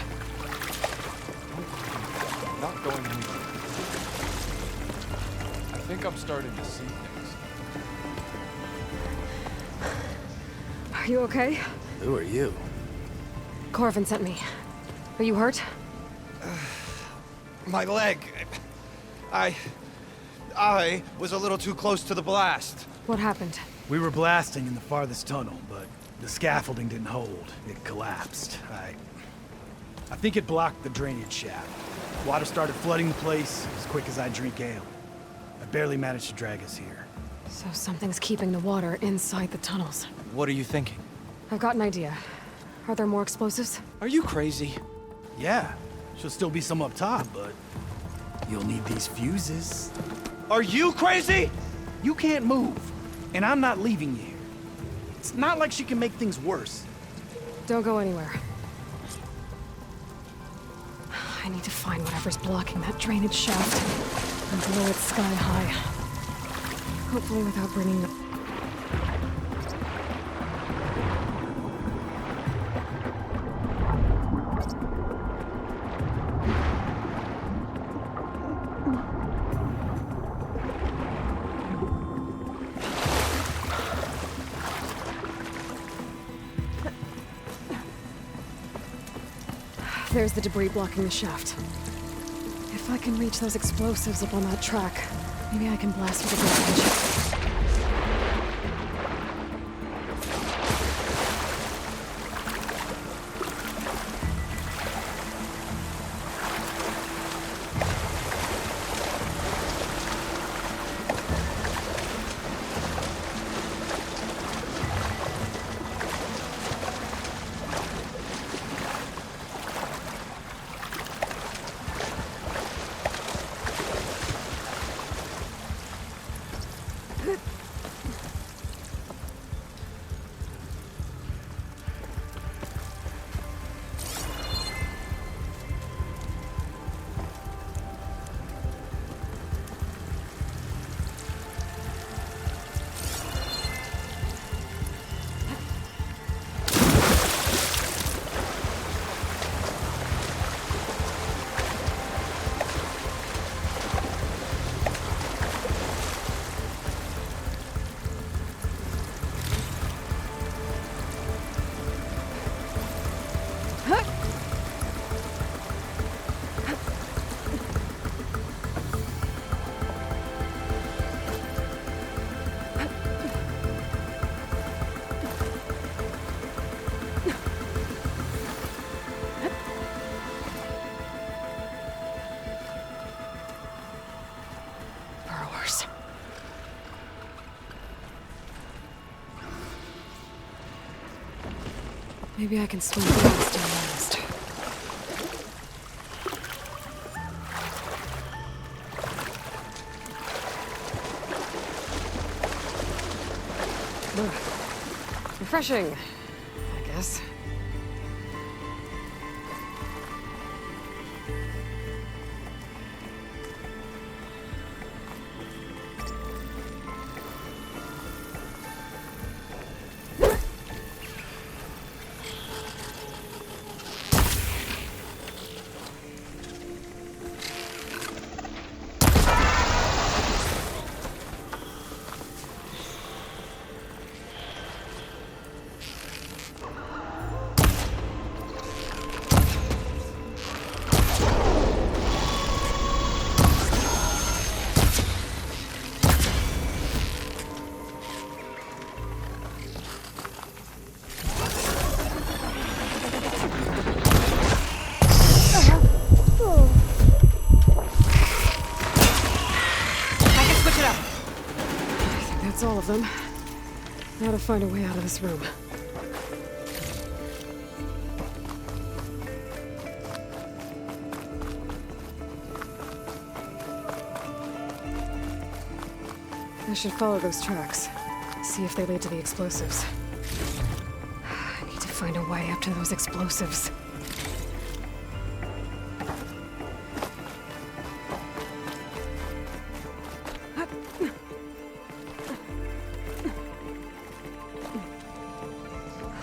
Not going anywhere. I think I'm starting to see things. Are you okay? Who are you? Corvin sent me. Are you hurt? My leg. I was a little too close to the blast. What happened? We were blasting in the farthest tunnel, but the scaffolding didn't hold. It collapsed. I think it blocked the drainage shaft. Water started flooding the place as quick as I drink ale. I barely managed to drag us here. So something's keeping the water inside the tunnels. What are you thinking? I've got an idea. Are there more explosives? Are you crazy? Yeah, should still be some up top, but you'll need these fuses. Are you crazy? You can't move, and I'm not leaving you here. It's not like she can make things worse. Don't go anywhere. I need to find whatever's blocking that drainage shaft and blow it sky high. Hopefully without bringing the... There's the debris blocking the shaft. If I can reach those explosives up on that track, maybe I can blast through the blockage. Maybe I can swing things down last. Refreshing, I guess. That's all of them. Now to find a way out of this room. I should follow those tracks. See if they lead to the explosives. I need to find a way up to those explosives.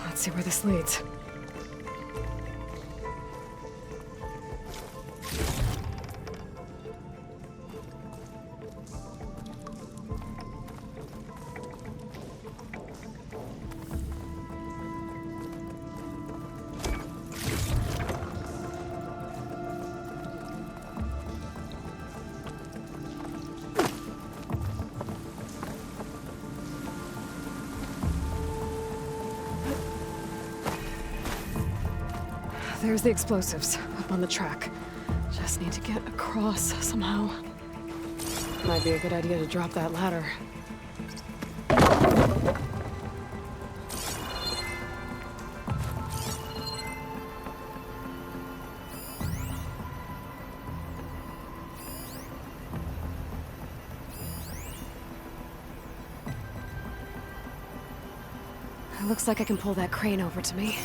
Let's see where this leads. There's the explosives up on the track. Just need to get across somehow. Might be a good idea to drop that ladder. It looks like I can pull that crane over to me.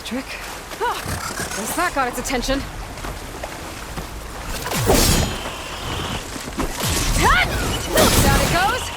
Trick. Oh, guess that got its attention. Down it goes.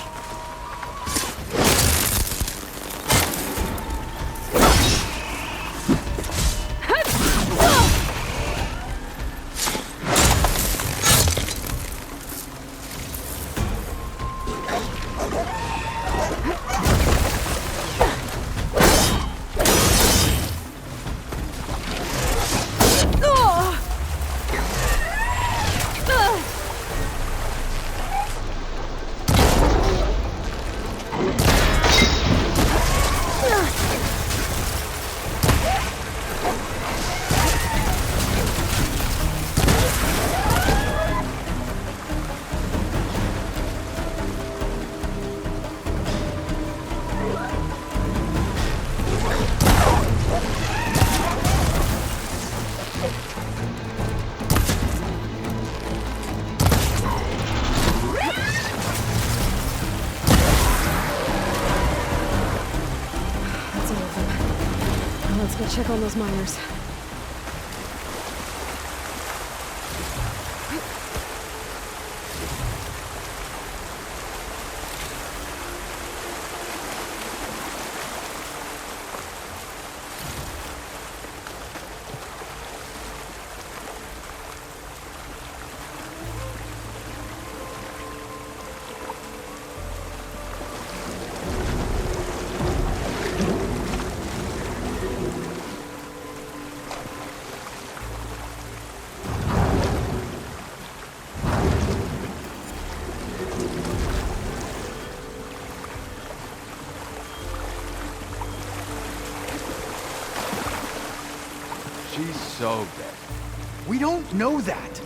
Check on those miners. She's so dead. We don't know that.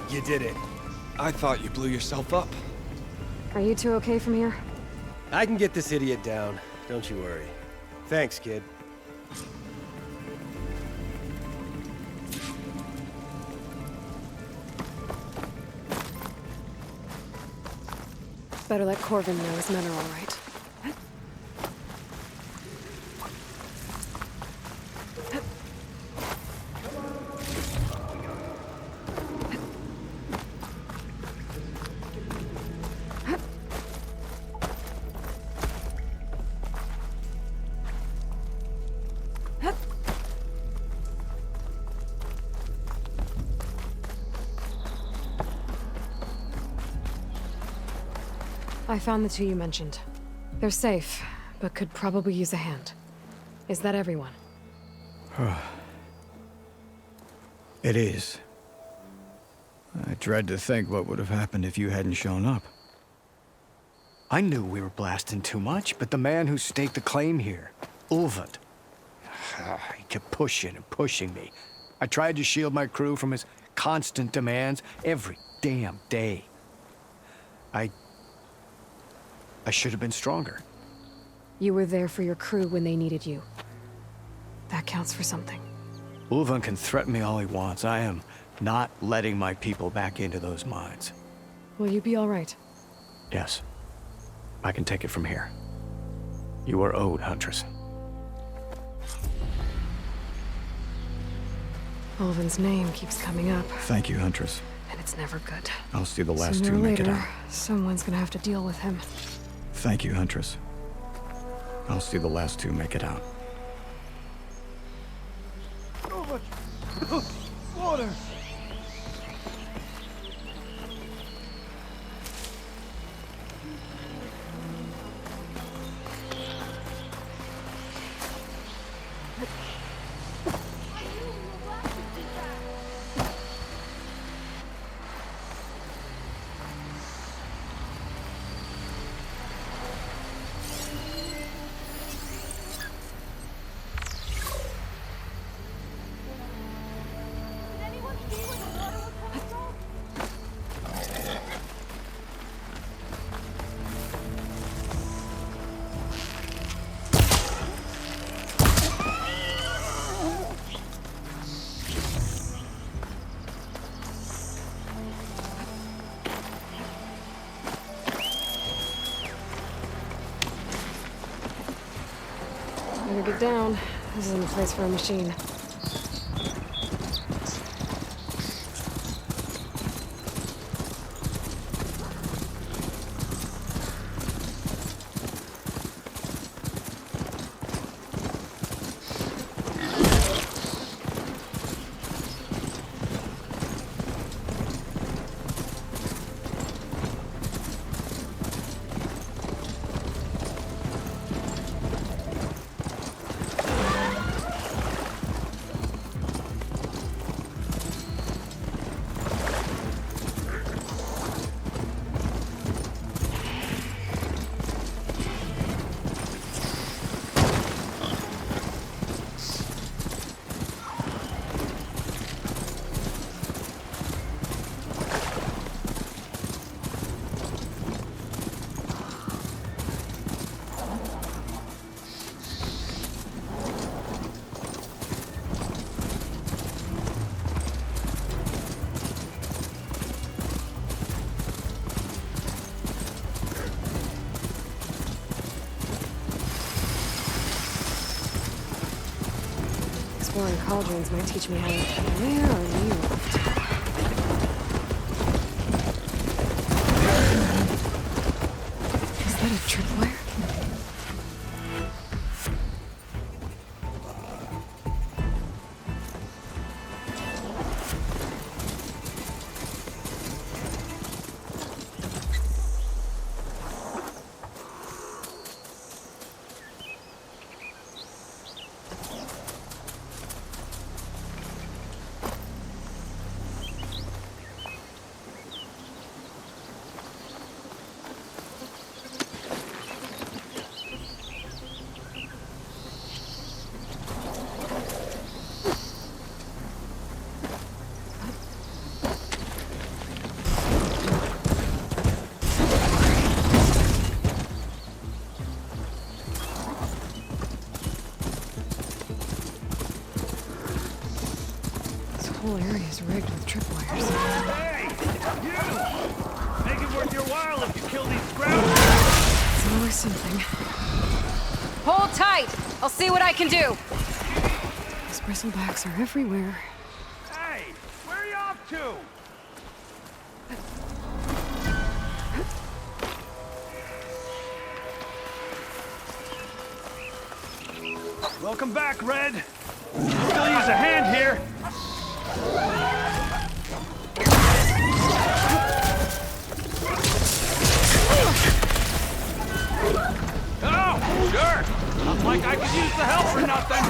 You did it. I thought you blew yourself up. Are you two okay from here? I can get this idiot down. Don't you worry. Thanks, kid. Better let Corvin know his men are all right. I found the two you mentioned. They're safe, but could probably use a hand. Is that everyone? It is. I dread to think what would have happened if you hadn't shown up. I knew we were blasting too much, but the man who staked the claim here, Ulvund, he kept pushing and pushing me. I tried to shield my crew from his constant demands every damn day. I should have been stronger. You were there for your crew when they needed you. That counts for something. Ulvund can threaten me all he wants. I am not letting my people back into those mines. Will you be all right? Yes. I can take it from here. You are owed, Huntress. Ulvund's name keeps coming up. Thank you, Huntress. And it's never good. I'll see the last Sooner two or make it later, out. someone's gonna have to deal with him. Thank you, Huntress. I'll see the last two make it out. So much water. Better get down. This isn't a place for a machine. Exploring cauldrons might teach me how to... Where are you? Is that a tripwire? This whole area is rigged with tripwires. Hey! You! Make it worth your while if you kill these scroungers! It's always something. Hold tight! I'll see what I can do! These bristlebacks are everywhere. Hey! Where are you off to? Welcome back, Red. Still use a hand here. Oh, sure. Not like I could use the help for nothing.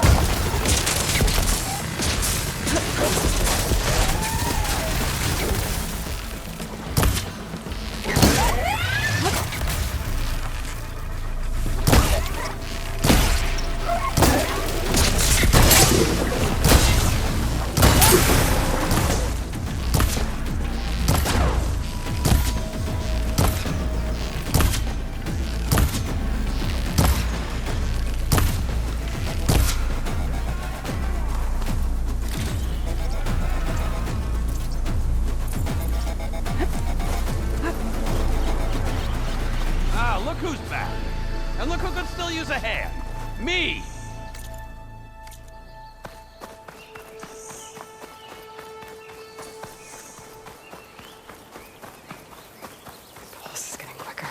me! Pulse is getting quicker.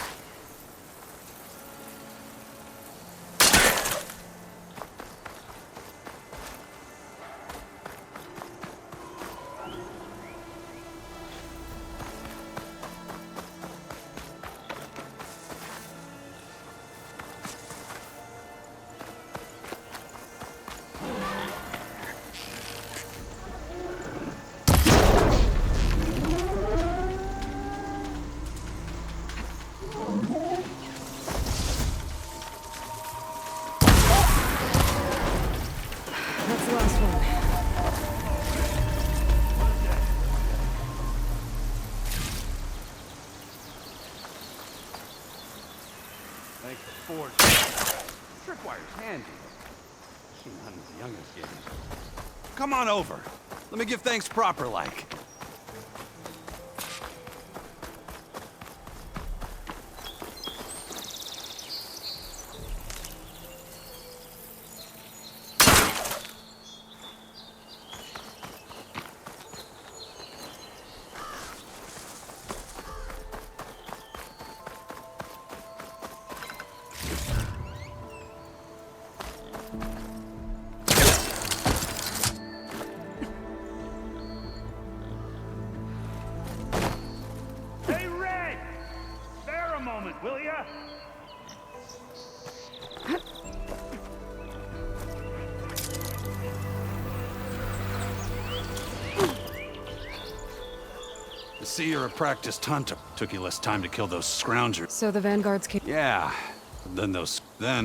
That's the last one. Thanks for forging. Tripwire's handy. Not as young as games. Come on over. Let me give thanks proper like. Hey, Red! Spare a moment, will ya? I see you're a practiced hunter. Took you less time to kill those scroungers. So the vanguards came. Yeah. Then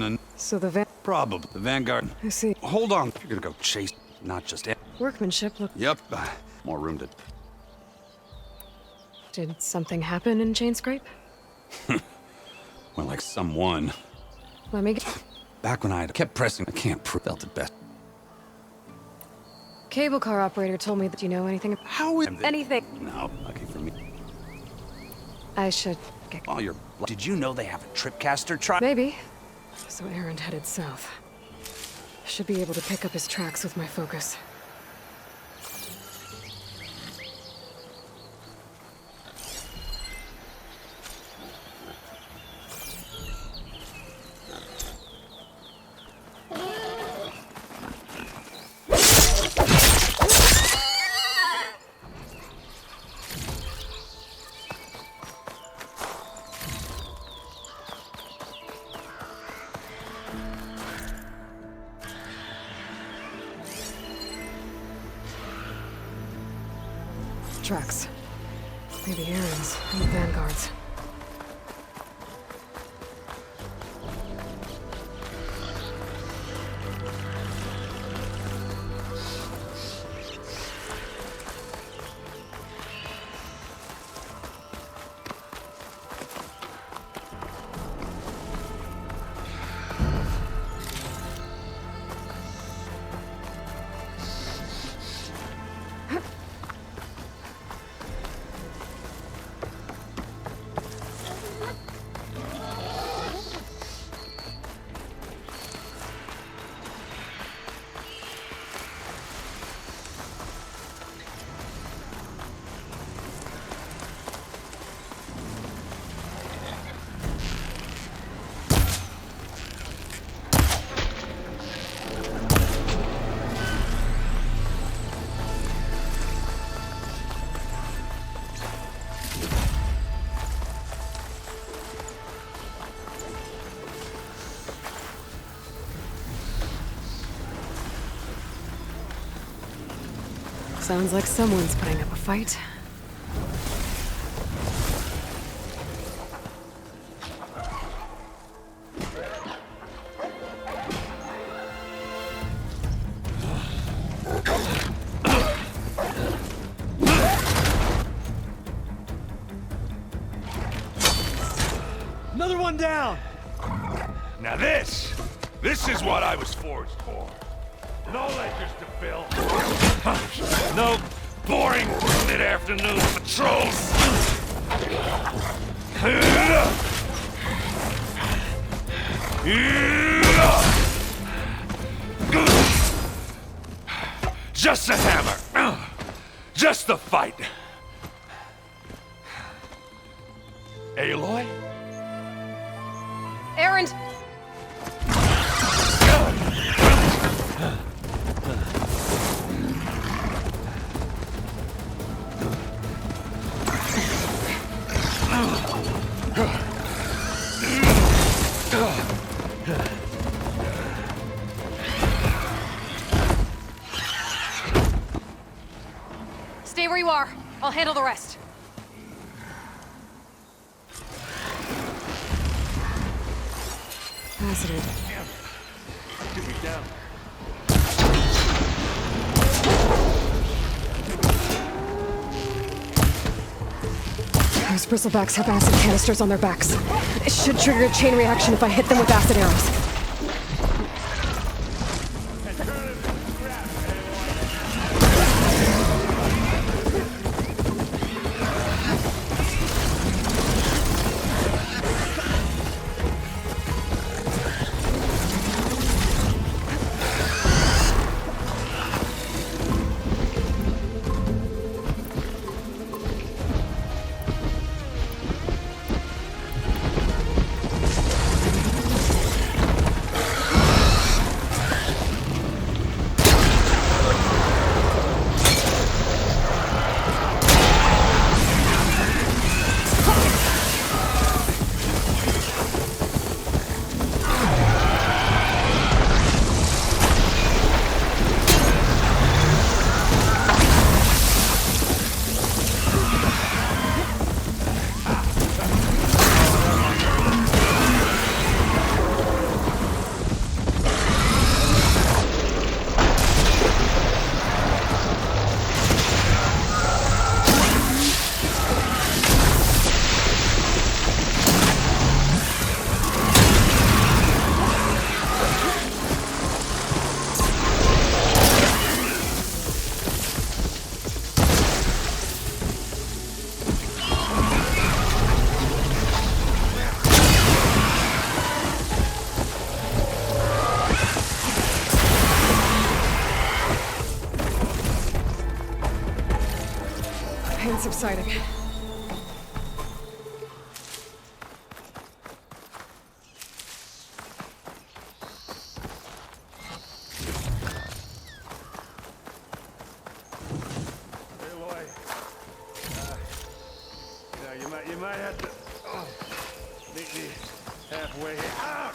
and So the probably the Vanguard. I see. Hold on. You're gonna go chase, not just it. Workmanship look. Yep. More room to. Did something happen in Chain Scrape? Well, like someone. Let me get. Back when I kept pressing, I can't prove felt it best. Cable car operator told me that you know anything. How is anything? No, lucky for me. I should get. While you're. Did you know they have a tripcaster truck? Maybe. So Aaron headed south. Should be able to pick up his tracks with my focus. Tracks. Maybe Aaron's and the Vanguards. Sounds like someone's putting up a fight. Another one down! Now this is what I was forged for. No ledgers to fill. No boring mid-afternoon patrols. Just a hammer. Just a fight. Aloy? Erend! Stay where you are. I'll handle the rest. Faceted. Get me down. Those bristlebacks have acid canisters on their backs. It should trigger a chain reaction if I hit them with acid arrows. Pain subsiding. You might have to meet me halfway. Ah!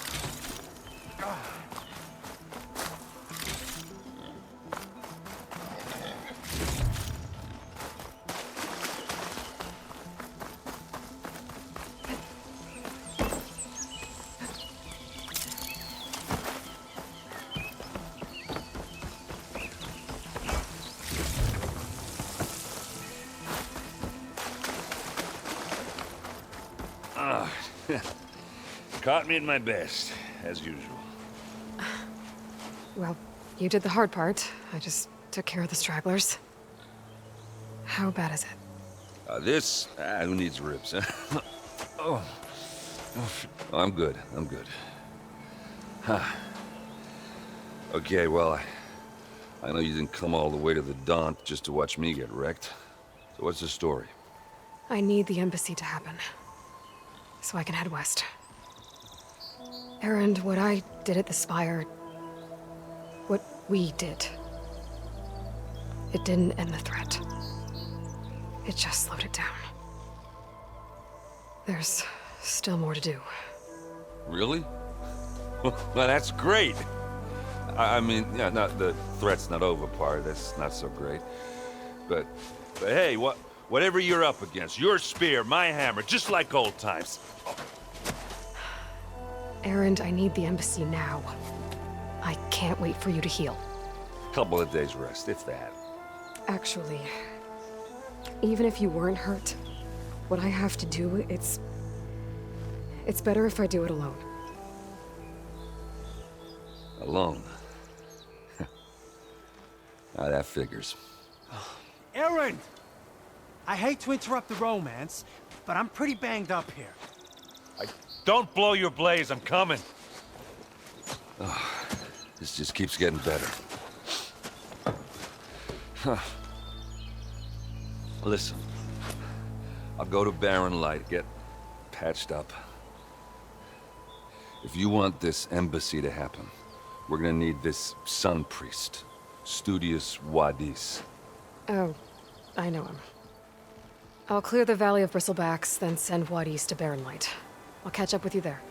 Caught me at my best, as usual. Well, you did the hard part. I just took care of the stragglers. How bad is it? Who needs ribs, huh? Oh. I'm good, I'm good. Huh. Okay, well, I know you didn't come all the way to the Daunt just to watch me get wrecked. So what's the story? I need the embassy to happen, so I can head west. Erend, what I did at the Spire, what we did, it didn't end the threat. It just slowed it down. There's still more to do. Really? Well, that's great. I mean, yeah, not the threat's not over part, that's not so great. But hey, whatever you're up against, your spear, my hammer, just like old times. Erend, I need the embassy now. I can't wait for you to heal. Couple of days rest, if that. Actually, even if you weren't hurt, what I have to do, it's better if I do it alone. Alone? Now that figures. Erend! I hate to interrupt the romance, but I'm pretty banged up here. Don't blow your blaze, I'm coming. This just keeps getting better. Huh. Listen, I'll go to Barren Light, get patched up. If you want this embassy to happen, we're gonna need this sun priest, Studius Wadis. Oh, I know him. I'll clear the Valley of Bristlebacks, then send Wadis to Barren Light. I'll catch up with you there.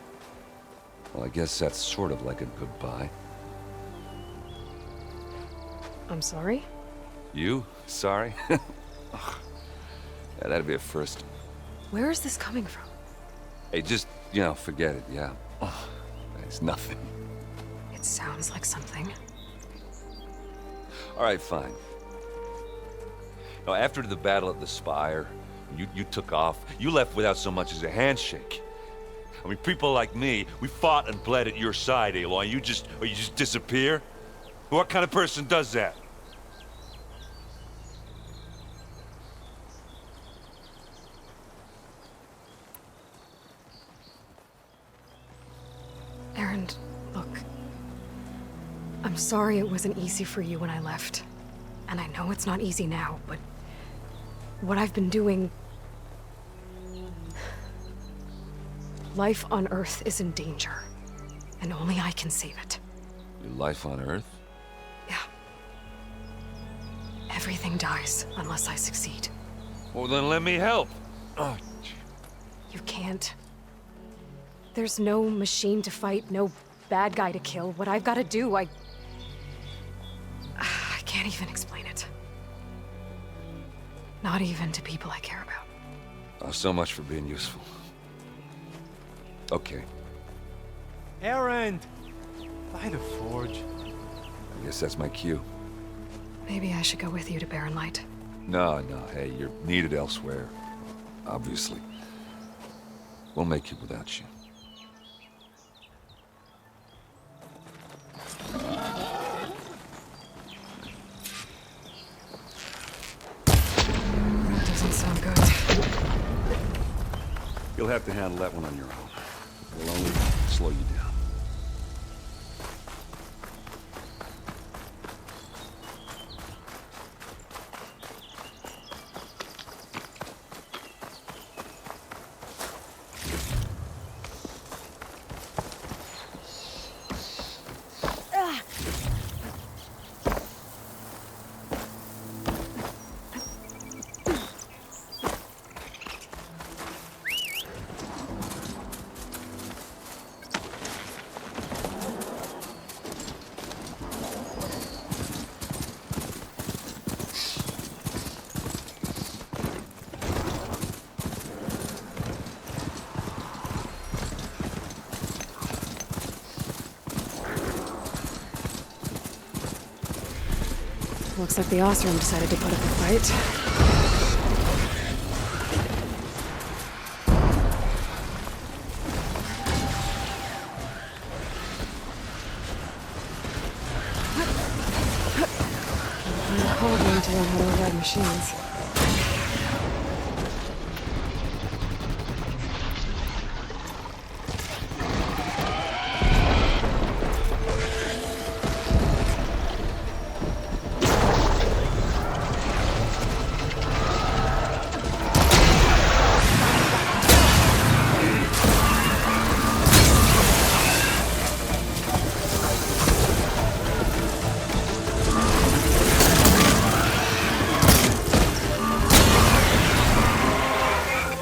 Well, I guess that's sort of like a goodbye. I'm sorry? You? Sorry? Ugh. Yeah, that'd be a first. Where is this coming from? Hey, just, you know, forget it, yeah. Ugh, it's nothing. It sounds like something. All right, fine. Now, after the battle at the Spire, you took off. You left without so much as a handshake. I mean, people like me, we fought and bled at your side, Aloy. You just disappear? What kind of person does that? Aaron, look. I'm sorry it wasn't easy for you when I left. And I know it's not easy now, but what I've been doing... Life on Earth is in danger, and only I can save it. Your life on Earth? Yeah. Everything dies unless I succeed. Well, then let me help. Oh, You can't. There's no machine to fight, no bad guy to kill. What I've got to do, I can't even explain it. Not even to people I care about. oh, so much for being useful. Okay, Aaron! By the forge. I guess that's my cue. Maybe I should go with you to Barren Light. No, hey, you're needed elsewhere. Obviously. We'll make it without you. That doesn't sound good. You'll have to handle that one on your own. We'll only slow you down. Looks like the Osram decided to put up a fight. I'm hoping to learn how to override machines.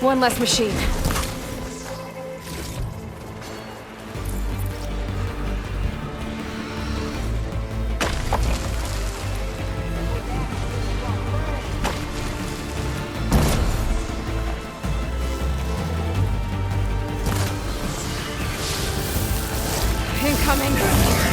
One less machine. Incoming.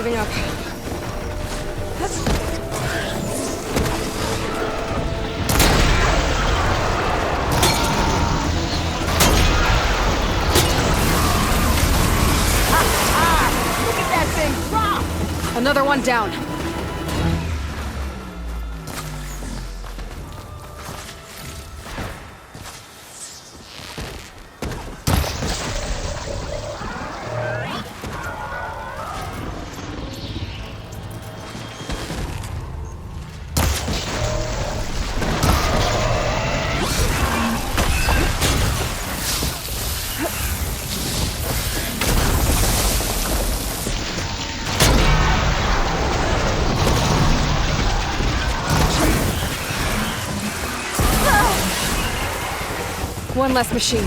giving up. Look at that thing drop! Another one down. One less machine.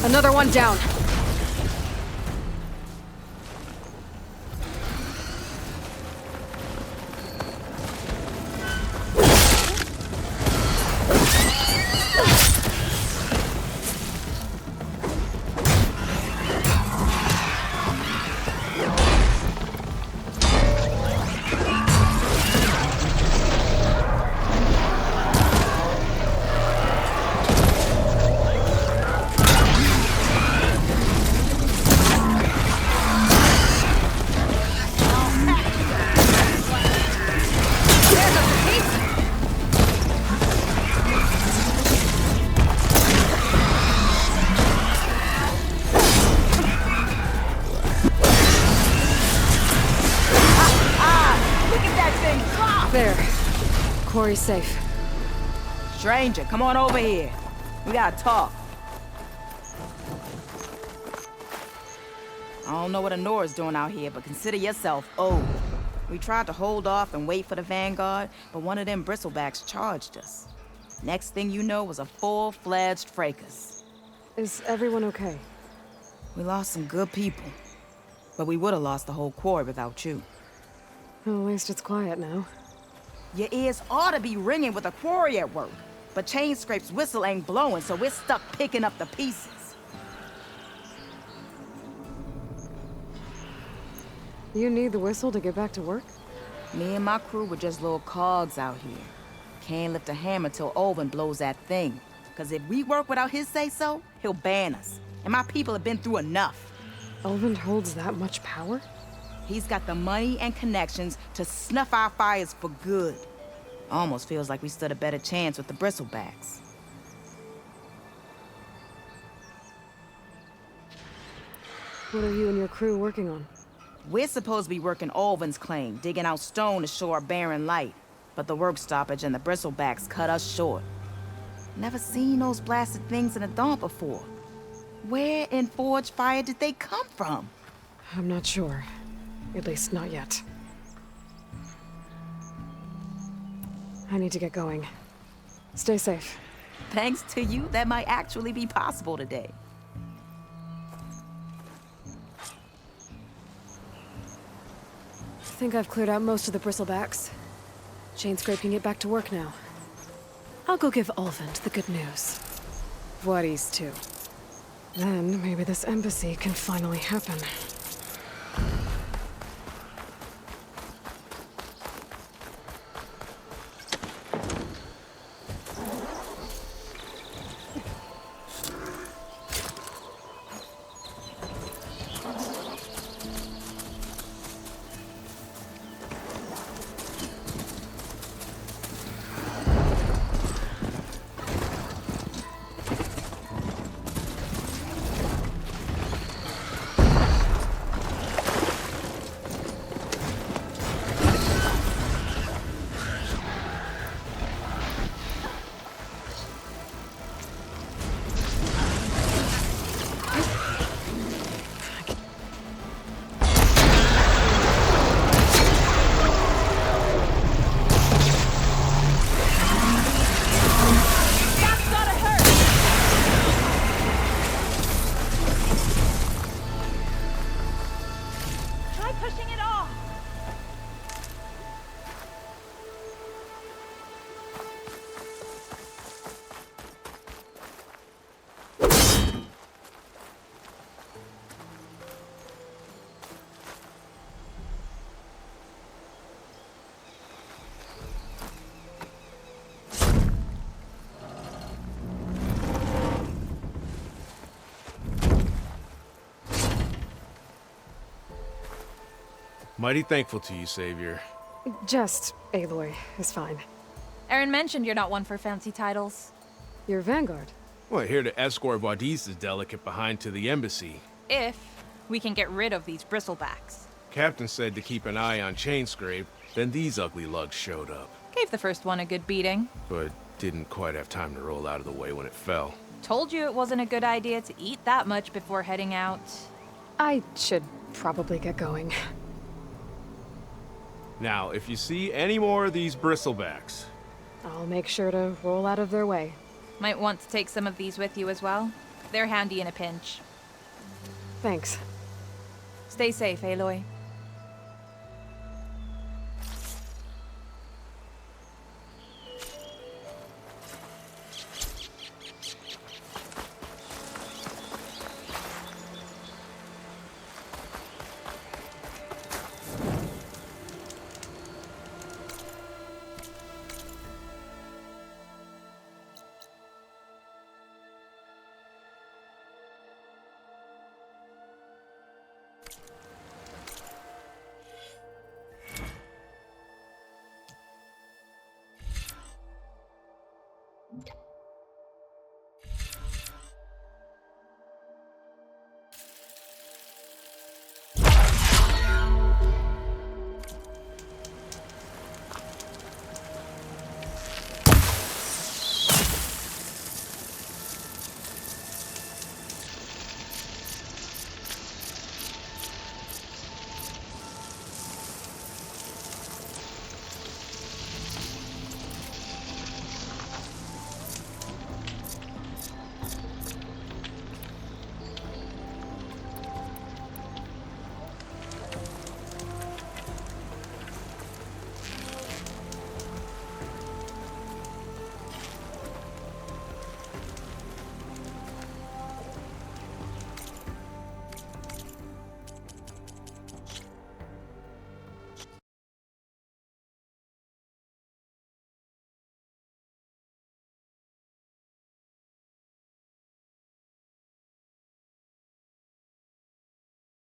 Another one down. There. Quarry's safe. Stranger, come on over here. We gotta talk. I don't know what Honora's doing out here, but consider yourself old. We tried to hold off and wait for the Vanguard, but one of them bristlebacks charged us. Next thing you know was a full-fledged fracas. Is everyone okay? We lost some good people, but we would have lost the whole quarry without you. Well, at least it's quiet now. Your ears ought to be ringing with a quarry at work, but Chainscrape's whistle ain't blowing, so we're stuck picking up the pieces. You need the whistle to get back to work? Me and my crew were just little cogs out here. Can't lift a hammer till Olvin blows that thing. Cause if we work without his say-so, he'll ban us. And my people have been through enough. Olvin holds that much power? He's got the money and connections to snuff our fires for good. Almost feels like we stood a better chance with the bristlebacks. What are you and your crew working on? We're supposed to be working Olvin's claim, digging out stone to show our barren light. But the work stoppage and the bristlebacks cut us short. Never seen those blasted things in the dawn before. Where in Forge Fire did they come from? I'm not sure. At least not yet. I need to get going. Stay safe. Thanks to you, that might actually be possible today. I think I've cleared out most of the bristlebacks. Chainscrape can get back to work now. I'll go give Olvin the good news. Voorhees too. Then maybe this embassy can finally happen. Mighty thankful to you, Savior. Just Aloy is fine. Aaron mentioned you're not one for fancy titles. You're Vanguard. Well, here to escort Wadis's delicate behind to the embassy. If we can get rid of these bristlebacks. Captain said to keep an eye on Chainscrape, then these ugly lugs showed up. Gave the first one a good beating. But didn't quite have time to roll out of the way when it fell. Told you it wasn't a good idea to eat that much before heading out. I should probably get going. Now, if you see any more of these bristlebacks... I'll make sure to roll out of their way. Might want to take some of these with you as well. They're handy in a pinch. Thanks. Stay safe, Aloy.